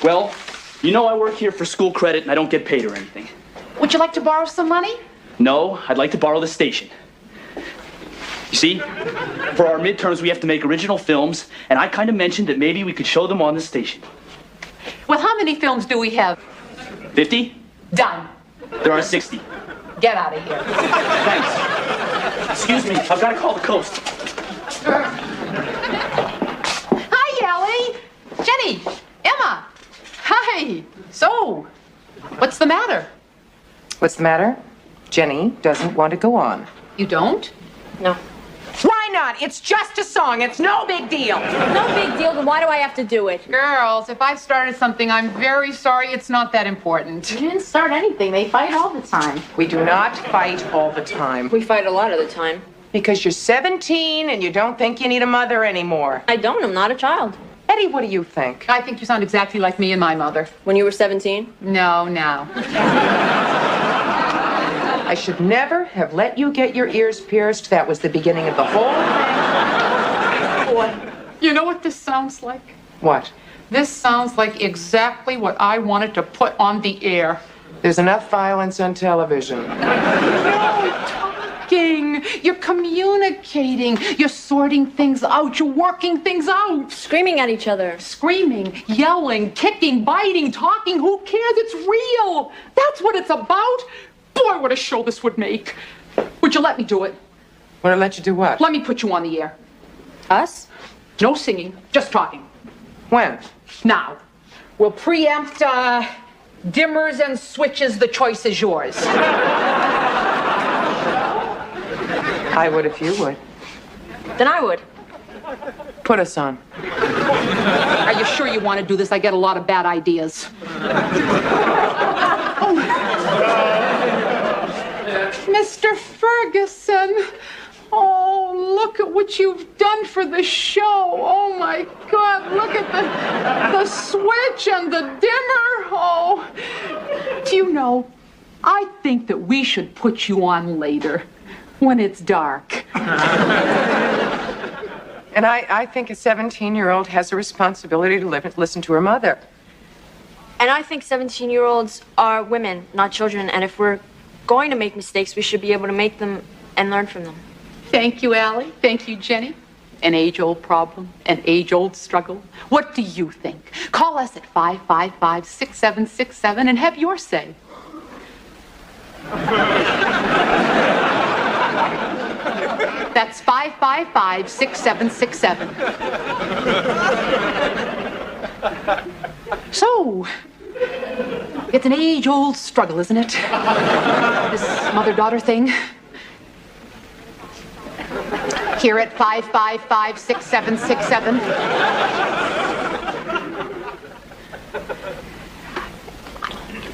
Well, you know I work here for school credit and I don't get paid or anything. Would you like to borrow some money? No, I'd like to borrow the station. You see, for our midterms we have to make original films, and I kind of mentioned that maybe we could show them on the station. Well, how many films do we have? 50? Done. There are 60. Get out of here. Thanks. Excuse me, I've got to call the coast. Hi, Allie. Jenny. Emma. Hi. So, what's the matter? What's the matter? Jenny doesn't want to go on. You don't? No. Why not? It's just a song. It's no big deal. No big deal, then why do I have to do it? Girls, if I've started something, I'm very sorry. It's not that important. You didn't start anything. They fight all the time. We do not fight all the time. We fight a lot of the time. Because you're 17 and you don't think you need a mother anymore. I don't. I'm not a child. Eddie, what do you think? I think you sound exactly like me and my mother. When you were 17? No, now. I should never have let you get your ears pierced. That was the beginning of the whole thing. Boy, you know what this sounds like? What? This sounds like exactly what I wanted to put on the air. There's enough violence on television. You're talking. You're communicating. You're sorting things out. You're working things out. Screaming at each other. Screaming, yelling, kicking, biting, talking. Who cares? It's real. That's what it's about. Boy, what a show this would make. Would you let me do it? Want to let you do what? Let me put you on the air. Us? No singing, just talking. When? Now. We'll preempt, dimmers and switches. The choice is yours. I would if you would. Then I would. Put us on. Are you sure you want to do this? I get a lot of bad ideas. Mr. Ferguson, oh, look at what you've done for the show. Oh, my God, look at the switch and the dimmer. Oh, do you know, I think that we should put you on later, when it's dark. And I think a 17-year-old has a responsibility to listen to her mother. And I think 17-year-olds are women, not children. And if we're going to make mistakes, we should be able to make them and learn from them. Thank you, Allie. Thank you, Jenny. An age-old problem, an age-old struggle. What do you think? Call us at 555-6767 and have your say. That's 555-6767. So, it's an age-old struggle, isn't it? This mother-daughter thing. Here at 555-6767.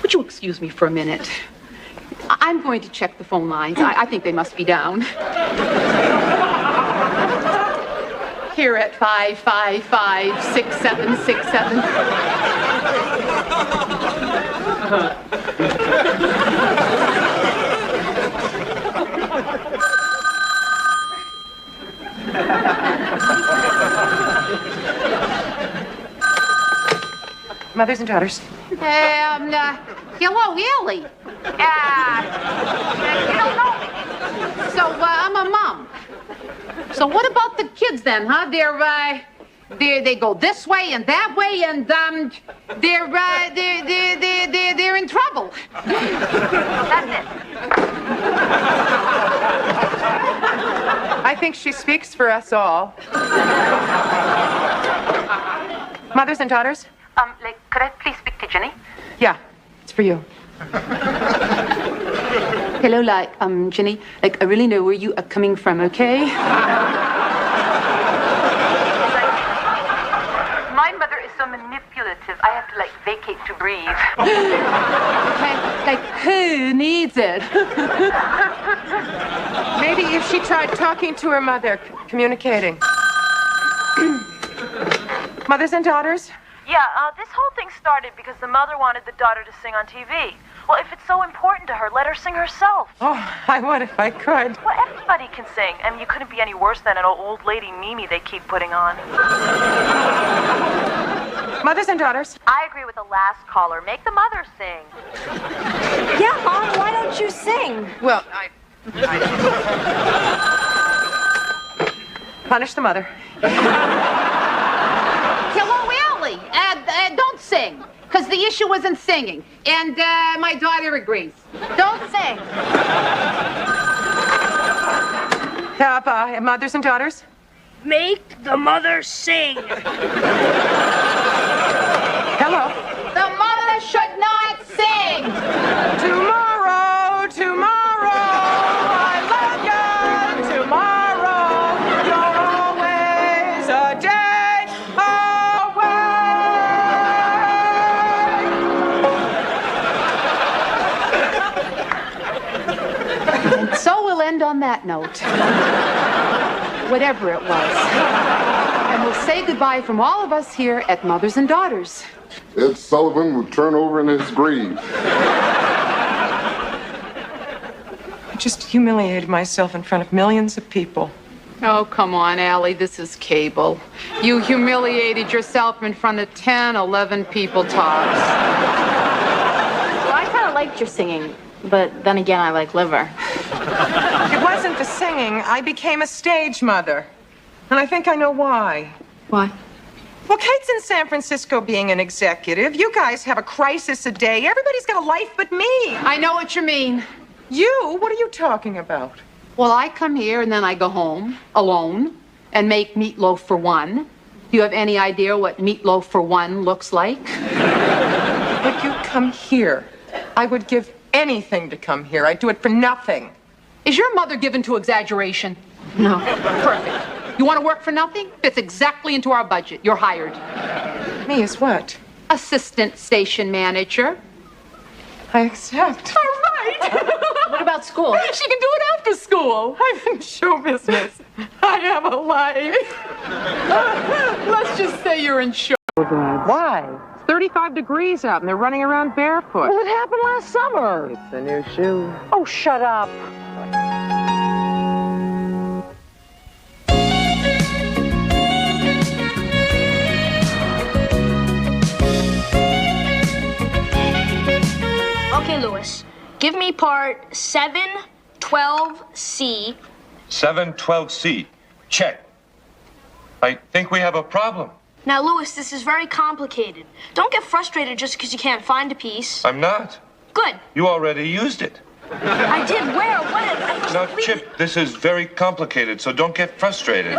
Would you excuse me for a minute? I'm going to check the phone lines. I think they must be down. Here at 555-6767. Mothers and daughters. Hello, Allie. You don't know me. So, I'm a mom. So what about the kids then, huh? They go this way and that way, and they're in trouble. That's it. I think she speaks for us all. Mothers and daughters? Could I please speak to Jenny? Yeah, it's for you. Hello, Jenny. I really know where you are coming from, okay? My mother is so manipulative. I have to, vacate to breathe. Okay, who needs it? Maybe if she tried talking to her mother, communicating. Mothers and daughters? Yeah, this whole thing started because the mother wanted the daughter to sing on TV. Well, if it's so important to her, let her sing herself. Oh, I would if I could. Well, everybody can sing. I mean, you couldn't be any worse than an old lady Mimi they keep putting on. Mothers and daughters? I agree with the last caller. Make the mother sing. Yeah, Mom, why don't you sing? Well, Punish the mother. Hello, Allie. Don't sing, because the issue wasn't singing. And my daughter agrees. Don't sing. Mothers and daughters? Make the mother sing. Hello? The mother should not sing. Tomorrow, tomorrow, I love you. Tomorrow, you're always a day away. And so we'll end on that note. Whatever it was. And we'll say goodbye from all of us here at Mothers and Daughters. Ed Sullivan will turn over in his grave. I just humiliated myself in front of millions of people. Oh, come on, Allie, this is cable. You humiliated yourself in front of 10, 11 people tops. Well, I kind of liked your singing, but then again, I like liver. It wasn't the singing. I became a stage mother. And I think I know why. Why? Well, Kate's in San Francisco being an executive. You guys have a crisis a day. Everybody's got a life but me. I know what you mean. You? What are you talking about? Well, I come here and then I go home alone and make meatloaf for one. Do you have any idea what meatloaf for one looks like? Would you come here? I would give anything to come here. I'd do it for nothing. Is your mother given to exaggeration? No. Perfect. You want to work for nothing? Fits exactly into our budget. You're hired. Me as what? Assistant station manager. I accept. All right. What about school? She can do it after school. I'm in show business. I have a life. Let's just say you're in show. Why? It's 35 degrees out and they're running around barefoot. Well, it happened last summer. It's a new shoe. Oh, shut up. Okay, Louis. Give me part 712C. 712C. Check. I think we have a problem. Now, Louis, this is very complicated. Don't get frustrated just because you can't find a piece. I'm not. Good. You already used it. I did. Where? When? Now, Chip, this is very complicated, so don't get frustrated.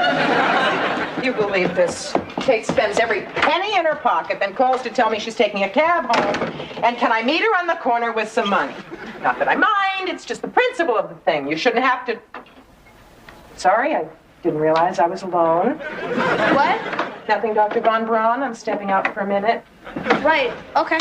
You believe this? Kate spends every penny in her pocket, then calls to tell me she's taking a cab home. And can I meet her on the corner with some money? Not that I mind, it's just the principle of the thing. You shouldn't have to... Sorry, I didn't realize I was alone. What? Nothing, Dr. Von Braun. I'm stepping out for a minute. Right. Okay.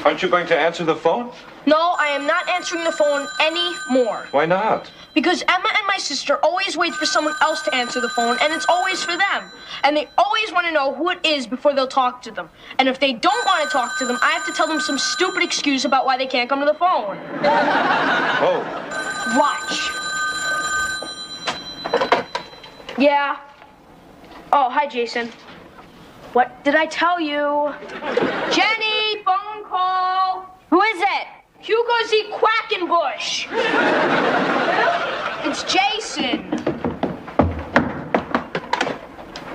Aren't you going to answer the phone? No, I am not answering the phone anymore. Why not? Because Emma and my sister always wait for someone else to answer the phone, and it's always for them. And they always want to know who it is before they'll talk to them. And if they don't want to talk to them, I have to tell them some stupid excuse about why they can't come to the phone. Oh. Watch. Yeah. Oh, hi, Jason. What did I tell you? Jenny, phone call. Who is it? Hugo Z. Quackenbush. It's Jason.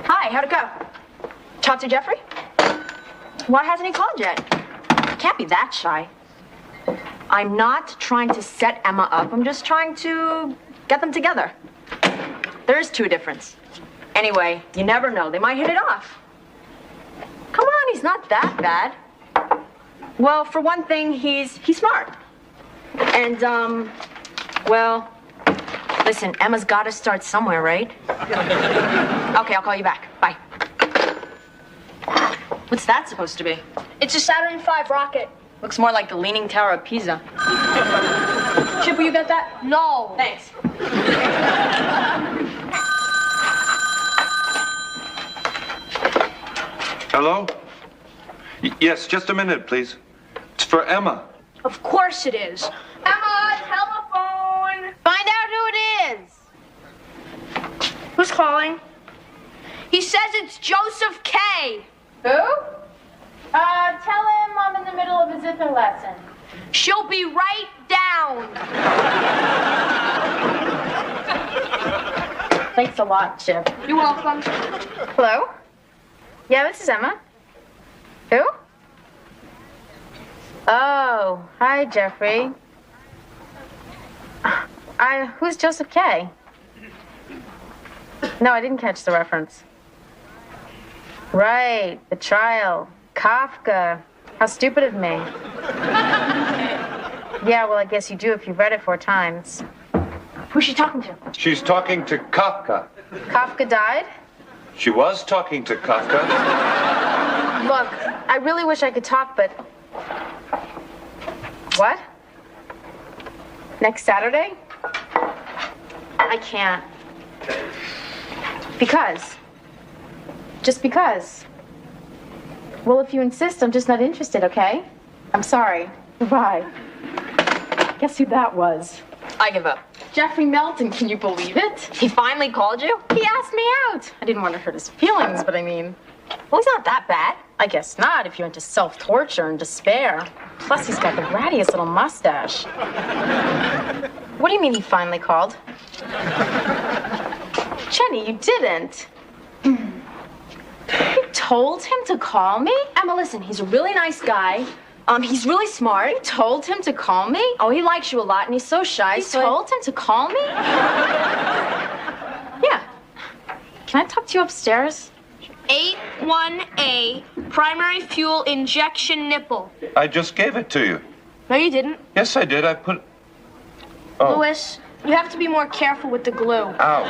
Hi, how'd it go? Talk to Jeffrey? Why hasn't he called yet? Can't be that shy. I'm not trying to set Emma up. I'm just trying to get them together. There's two difference. Anyway, you never know. They might hit it off. Come on, he's not that bad. Well, for one thing, he's smart. And, well, listen, Emma's got to start somewhere, right? Okay, I'll call you back. Bye. What's that supposed to be? It's a Saturn V rocket. Looks more like the Leaning Tower of Pisa. Chip, will you get that? No. Thanks. Hello? Yes, just a minute, please. It's for Emma. Of course it is. Emma, telephone. Find out who it is. Who's calling? He says it's Joseph K. Who? Tell him I'm in the middle of a zither lesson. She'll be right down. Thanks a lot, Chip. You're welcome. Hello? Yeah, this is Emma. Who? Oh, hi, Jeffrey. Who's Joseph K? No, I didn't catch the reference. Right, the trial. Kafka. How stupid of me. Yeah, well, I guess you do if you've read it 4 times. Who's she talking to? She's talking to Kafka. Kafka died? She was talking to Kafka. Look, I really wish I could talk, but... What? Next Saturday? I can't. Because? Just because. Well, if you insist, I'm just not interested, okay? I'm sorry. Goodbye. Guess who that was? I give up. Jeffrey Melton, can you believe it? He finally called you? He asked me out. I didn't want to hurt his feelings, but I mean... Well, he's not that bad. I guess not, if you're into self-torture and despair. Plus, he's got the rattiest little mustache. What do you mean he finally called? Jenny, you didn't. You told him to call me? Emma, listen, he's a really nice guy. He's really smart. You told him to call me? Oh, he likes you a lot, and he's so shy. You told him to call me? Yeah. Can I talk to you upstairs? 81A, primary fuel injection nipple. I just gave it to you. No, you didn't. Yes, I did. I put... Oh. Louis, you have to be more careful with the glue. Ow.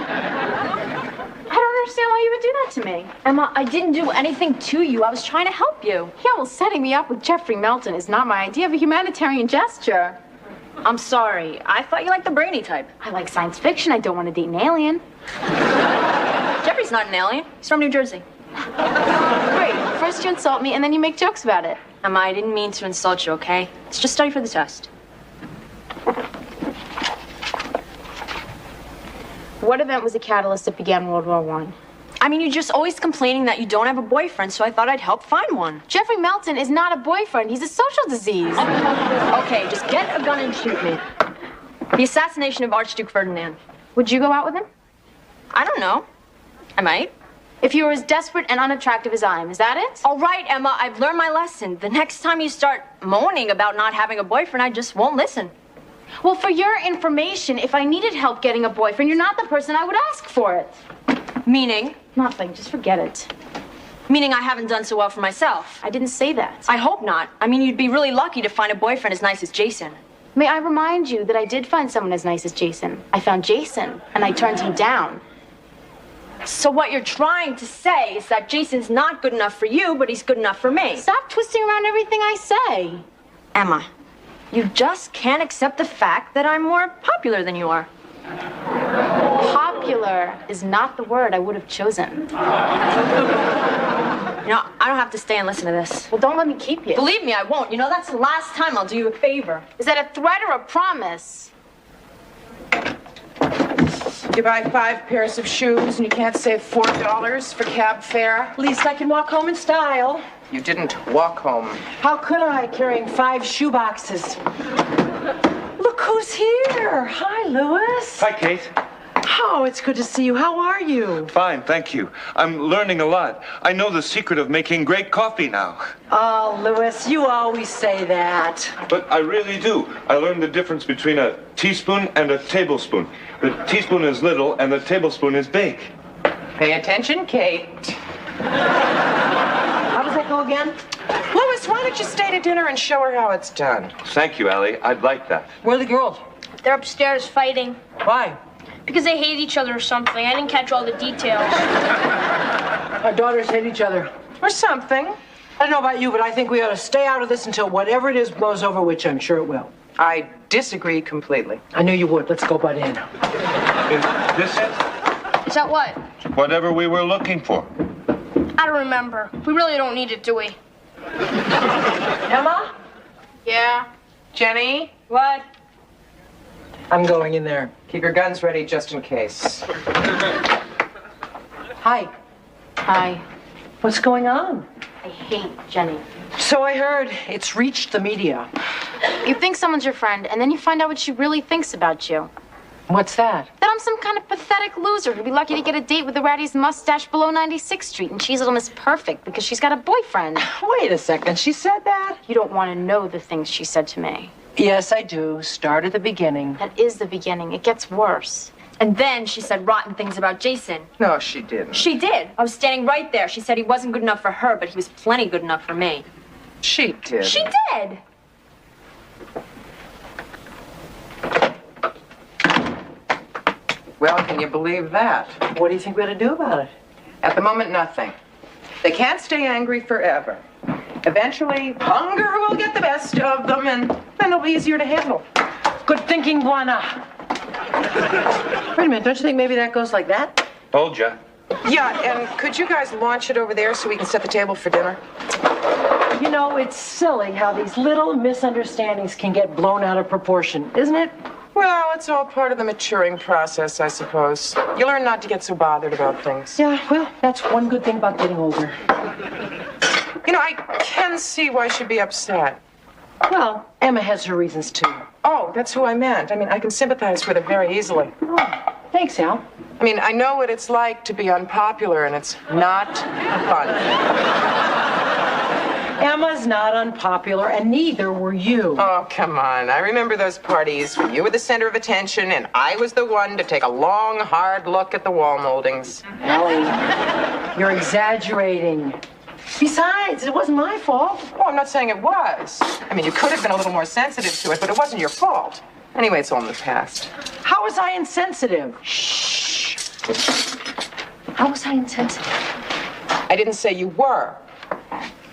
I don't understand why you would do that to me. Emma, I didn't do anything to you. I was trying to help you. Yeah, well, setting me up with Jeffrey Melton is not my idea of a humanitarian gesture. I'm sorry. I thought you liked the brainy type. I like science fiction. I don't want to date an alien. Jeffrey's not an alien. He's from New Jersey. Great. First you insult me, and then you make jokes about it. Emma, I didn't mean to insult you, okay? Let's just study for the test. What event was the catalyst that began World War I? I mean, you're just always complaining that you don't have a boyfriend, so I thought I'd help find one. Jeffrey Melton is not a boyfriend. He's a social disease. Okay, just get a gun and shoot me. The assassination of Archduke Ferdinand. Would you go out with him? I don't know. I might. If you were as desperate and unattractive as I am, is that it? All right, Emma, I've learned my lesson. The next time you start moaning about not having a boyfriend, I just won't listen. Well, for your information, if I needed help getting a boyfriend, you're not the person I would ask for it. Meaning? Nothing. Just forget it. Meaning I haven't done so well for myself. I didn't say that. I hope not. I mean, you'd be really lucky to find a boyfriend as nice as Jason. May I remind you that I did find someone as nice as Jason. I found Jason, and I turned him down. So what you're trying to say is that Jason's not good enough for you, but he's good enough for me. Stop twisting around everything I say. Emma, you just can't accept the fact that I'm more popular than you are. Popular is not the word I would have chosen. You know, I don't have to stay and listen to this. Well, don't let me keep you. Believe me, I won't. You know, that's the last time I'll do you a favor. Is that a threat or a promise? You buy 5 pairs of shoes and you can't save $4 for cab fare? At least I can walk home in style. You didn't walk home. How could I, carrying 5 shoe boxes? Look who's here. Hi, Louis. Hi, Kate. Oh, it's good to see you. How are you? Fine, thank you. I'm learning a lot. I know the secret of making great coffee now. Oh, Louis, you always say that. But I really do. I learned the difference between a teaspoon and a tablespoon. The teaspoon is little and the tablespoon is big. Pay attention, Kate. How does that go again? Louis, why don't you stay to dinner and show her how it's done? Thank you, Allie. I'd like that. Where are the girls? They're upstairs fighting. Why? Because they hate each other or something. I didn't catch all the details. Our daughters hate each other. Or something. I don't know about you, but I think we ought to stay out of this until whatever it is blows over, which I'm sure it will. I disagree completely. I knew you would. Let's go butt in. Is this it? Is that what? Whatever we were looking for. I don't remember. We really don't need it, do we? Emma? Yeah? Jenny? What? I'm going in there. Keep your guns ready just in case. Hi. Hi. What's going on? I hate Jenny. So I heard it's reached the media. You think someone's your friend, and then you find out what she really thinks about you. What's that? That I'm some kind of pathetic loser who'd be lucky to get a date with the rattiest mustache below 96th Street, and she's little Miss Perfect because she's got a boyfriend. Wait a second, she said that? You don't want to know the things she said to me. Yes, I do. Start at the beginning. That is the beginning. It gets worse. And then she said rotten things about Jason. No, she didn't. She did. I was standing right there. She said he wasn't good enough for her, but he was plenty good enough for me. She did. She did. Well, can you believe that? What do you think we ought to do about it? At the moment, nothing. They can't stay angry forever. Eventually, hunger will get the best of them, and then it'll be easier to handle. Good thinking, Buana. Wait a minute, don't you think maybe that goes like that? Told ya. Yeah, and could you guys launch it over there so we can set the table for dinner? You know, it's silly how these little misunderstandings can get blown out of proportion, isn't it? Well, it's all part of the maturing process, I suppose. You learn not to get so bothered about things. Yeah, well, that's one good thing about getting older. You know, I can see why she'd be upset. Well, Emma has her reasons, too. Oh, that's who I meant. I mean, I can sympathize with her very easily. Oh, thanks, Al. I mean, I know what it's like to be unpopular, and it's not fun. Emma's not unpopular, and neither were you. Oh, come on. I remember those parties when you were the center of attention, and I was the one to take a long, hard look at the wall moldings. Allie, you're exaggerating. Besides, it wasn't my fault. Oh, I'm not saying it was. I mean, you could have been a little more sensitive to it, but it wasn't your fault. Anyway, it's all in the past. How was I insensitive? Shh. How was I insensitive? I didn't say you were.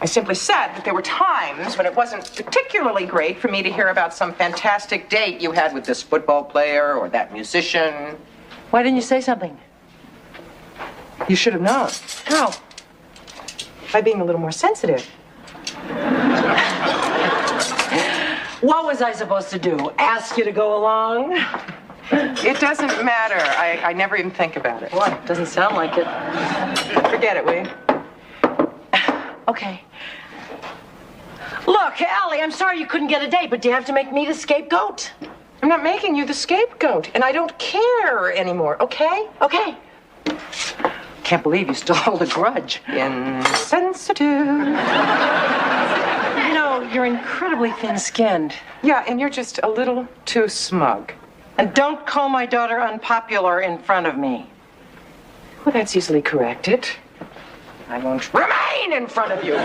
I simply said that there were times when it wasn't particularly great for me to hear about some fantastic date you had with this football player or that musician. Why didn't you say something? You should have known. How? By being a little more sensitive. What was I supposed to do? Ask you to go along? It doesn't matter. I never even think about it. Boy, it doesn't sound like it. Forget it, will you? Okay. Look, Allie, I'm sorry you couldn't get a date, but do you have to make me the scapegoat? I'm not making you the scapegoat, and I don't care anymore, okay? Okay. Can't believe you still hold a grudge. Insensitive. You know, you're incredibly thin-skinned. Yeah, and you're just a little too smug. And don't call my daughter unpopular in front of me. Well, that's easily corrected. I won't remain in front of you.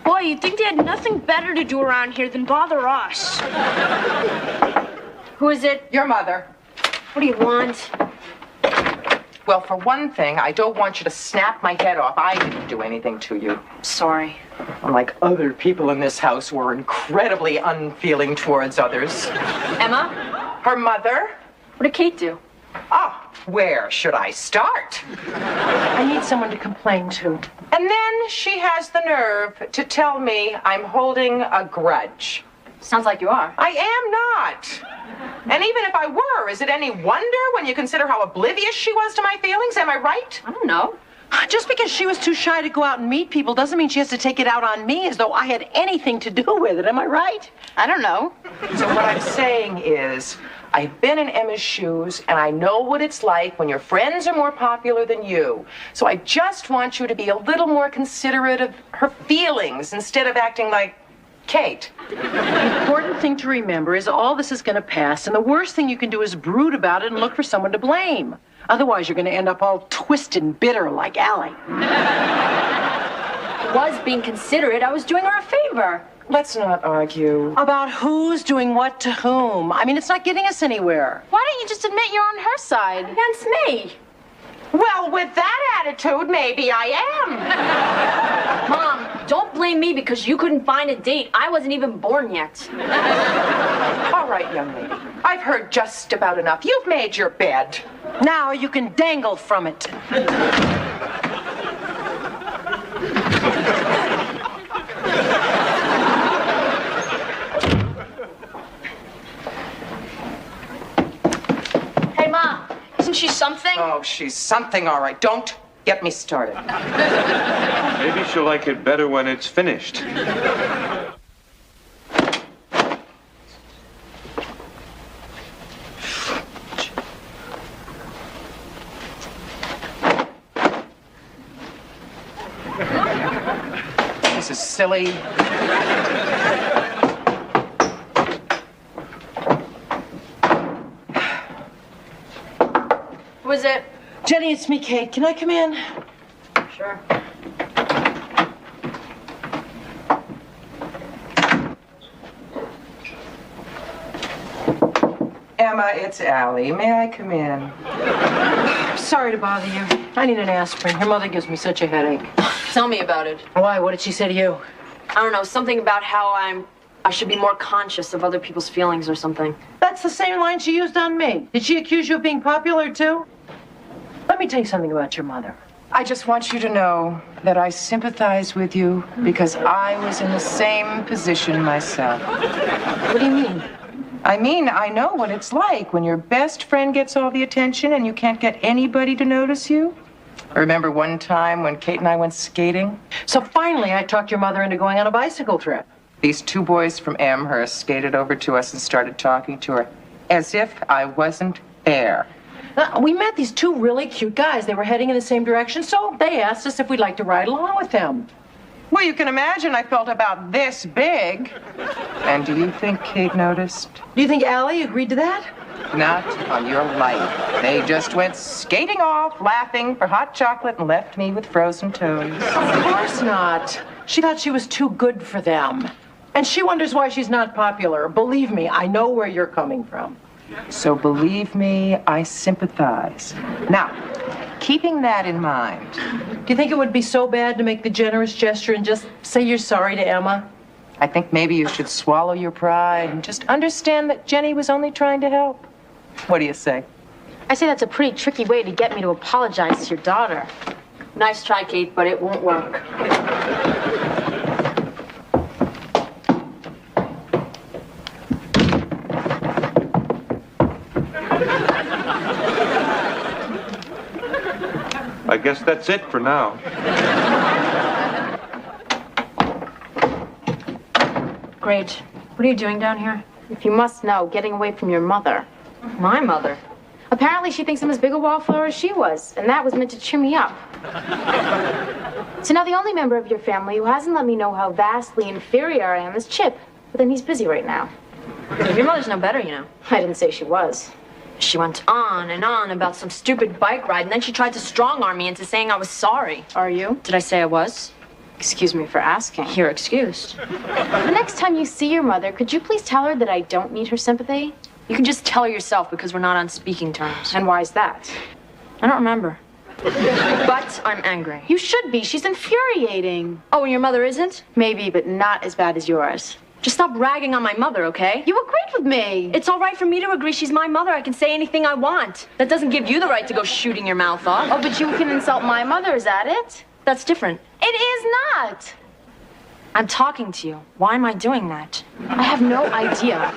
Boy, you'd think they had nothing better to do around here than bother us. Who is it? Your mother. What do you want? Well, for one thing, I don't want you to snap my head off. I didn't do anything to you. Sorry. Unlike other people in this house who are incredibly unfeeling towards others. Emma? Her mother? What did Kate do? Ah, where should I start? I need someone to complain to. And then she has the nerve to tell me I'm holding a grudge. Sounds like you are. I am not. And even if I were, is it any wonder when you consider how oblivious she was to my feelings? Am I right? I don't know. Just because she was too shy to go out and meet people doesn't mean she has to take it out on me as though I had anything to do with it. Am I right? I don't know. So what I'm saying is, I've been in Emma's shoes, and I know what it's like when your friends are more popular than you. So I just want you to be a little more considerate of her feelings instead of acting like Kate. The important thing to remember is all this is going to pass, and the worst thing you can do is brood about it and look for someone to blame. Otherwise, you're going to end up all twisted and bitter like Allie. I was being considerate. I was doing her a favor. Let's not argue. About who's doing what to whom. I mean, it's not getting us anywhere. Why don't you just admit you're on her side? Against me. Well, with that attitude, maybe I am. Mom, don't blame me because you couldn't find a date. I wasn't even born yet. All right, young lady. I've heard just about enough. You've made your bed. Now you can dangle from it. Hey, Mom, isn't she something? Oh, she's something, all right. Don't get me started. Maybe she'll like it better when it's finished. This is silly. Who is it? Jenny, it's me, Kate. Can I come in? Sure. Emma, it's Allie. May I come in? Sorry to bother you. I need an aspirin. Your mother gives me such a headache. Tell me about it. Why? What did she say to you? I don't know, something about how I should be more conscious of other people's feelings or something. That's the same line she used on me. Did she accuse you of being popular, too? Let me tell you something about your mother. I just want you to know that I sympathize with you because I was in the same position myself. What do you mean? I mean, I know what it's like when your best friend gets all the attention and you can't get anybody to notice you. I remember one time when Kate and I went skating. So finally, I talked your mother into going on a bicycle trip. These two boys from Amherst skated over to us and started talking to her as if I wasn't there. We met these two really cute guys. They were heading in the same direction, so they asked us if we'd like to ride along with them. Well, you can imagine I felt about this big. And do you think Kate noticed? Do you think Allie agreed to that? Not on your life. They just went skating off, laughing for hot chocolate, and left me with frozen toes. Of course not. She thought she was too good for them. And she wonders why she's not popular. Believe me, I know where you're coming from. So believe me, I sympathize. Now, keeping that in mind, do you think it would be so bad to make the generous gesture and just say you're sorry to Emma? I think maybe you should swallow your pride and just understand that Jenny was only trying to help. What do you say? I say that's a pretty tricky way to get me to apologize to your daughter. Nice try, Kate, but it won't work. I guess that's it for now. Great. What are you doing down here? If you must know, getting away from your mother. My mother? Apparently she thinks I'm as big a wallflower as she was, and that was meant to cheer me up. So now the only member of your family who hasn't let me know how vastly inferior I am is Chip. But then he's busy right now. Your mother's no better, you know. I didn't say she was. She went on and on about some stupid bike ride, and then she tried to strong-arm me into saying I was sorry. Are you? Did I say I was? Excuse me for asking. You're excused. The next time you see your mother, could you please tell her that I don't need her sympathy? You can just tell her yourself because we're not on speaking terms. And why is that? I don't remember. But I'm angry. You should be. She's infuriating. Oh, and your mother isn't? Maybe, but not as bad as yours. Just stop ragging on my mother, okay? You agreed with me. It's all right for me to agree she's my mother. I can say anything I want. That doesn't give you the right to go shooting your mouth off. Oh, but you can insult my mother, is that it? That's different. It is not. I'm talking to you. Why am I doing that? I have no idea.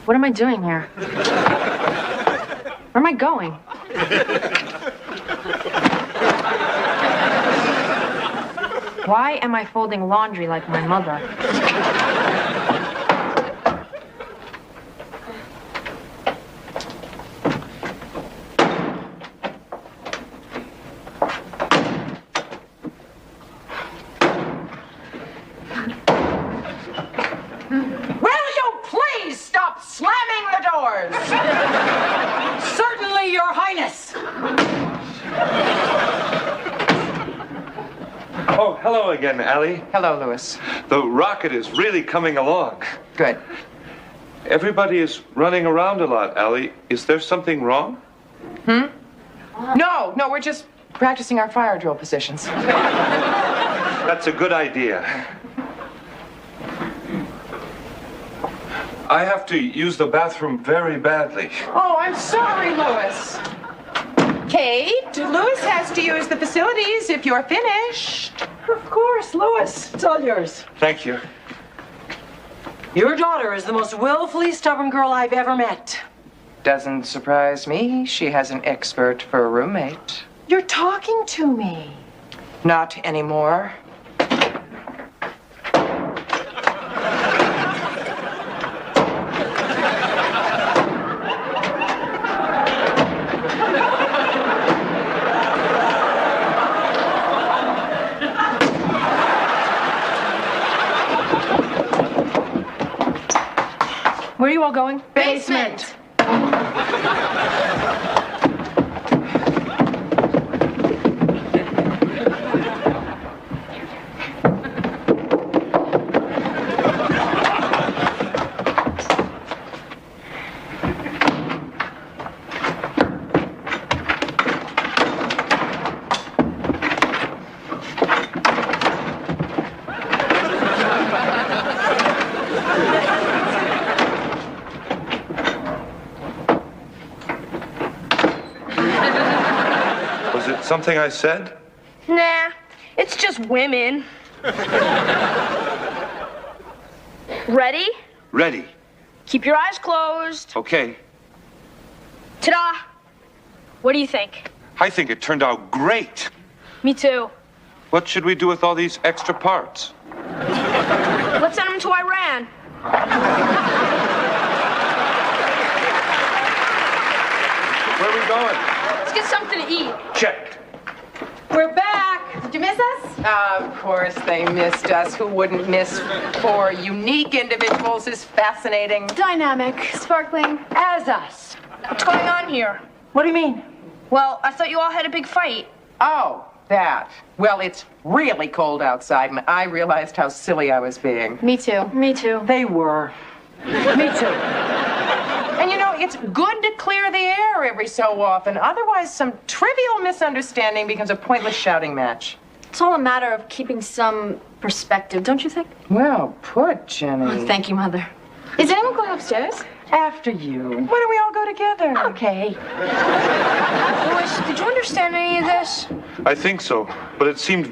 What am I doing here? Where am I going? Why am I folding laundry like my mother? Will you please stop slamming the doors? Certainly, Your Highness. Oh, hello again, Allie. Hello, Louis. The rocket is really coming along. Good. Everybody is running around a lot, Allie. Is there something wrong? No, we're just practicing our fire drill positions. That's a good idea. I have to use the bathroom very badly. Oh, I'm sorry, Louis. Kate, Louis has to use the facilities if you're finished. Of course, Louis. It's all yours. Thank you. Your daughter is the most willfully stubborn girl I've ever met. Doesn't surprise me. She has an expert for a roommate. You're talking to me. Not anymore. Where are you all going? Basement. Was it something I said? Nah, it's just women. Ready? Ready. Keep your eyes closed. Okay. Ta-da! What do you think? I think it turned out great. Me too. What should we do with all these extra parts? Let's send them to Iran. Where are we going? Let's get something to eat. Check. We're back. Did you miss us? Of course they missed us. Who wouldn't miss four unique individuals as fascinating, Dynamic, sparkling. as us? What's going on here? What do you mean? Well, I thought you all had a big fight. Oh, that. Well, it's really cold outside, and I realized how silly I was being. Me too. Me too. They were. Me too. And you know, it's good to clear the air every so often. Otherwise, some trivial misunderstanding becomes a pointless shouting match. It's all a matter of keeping some perspective, don't you think? Well put, Jenny. Thank you, Mother. Is anyone going upstairs? After you. Why don't we all go together? Okay. Louis, did you understand any of this? I think so, but it seemed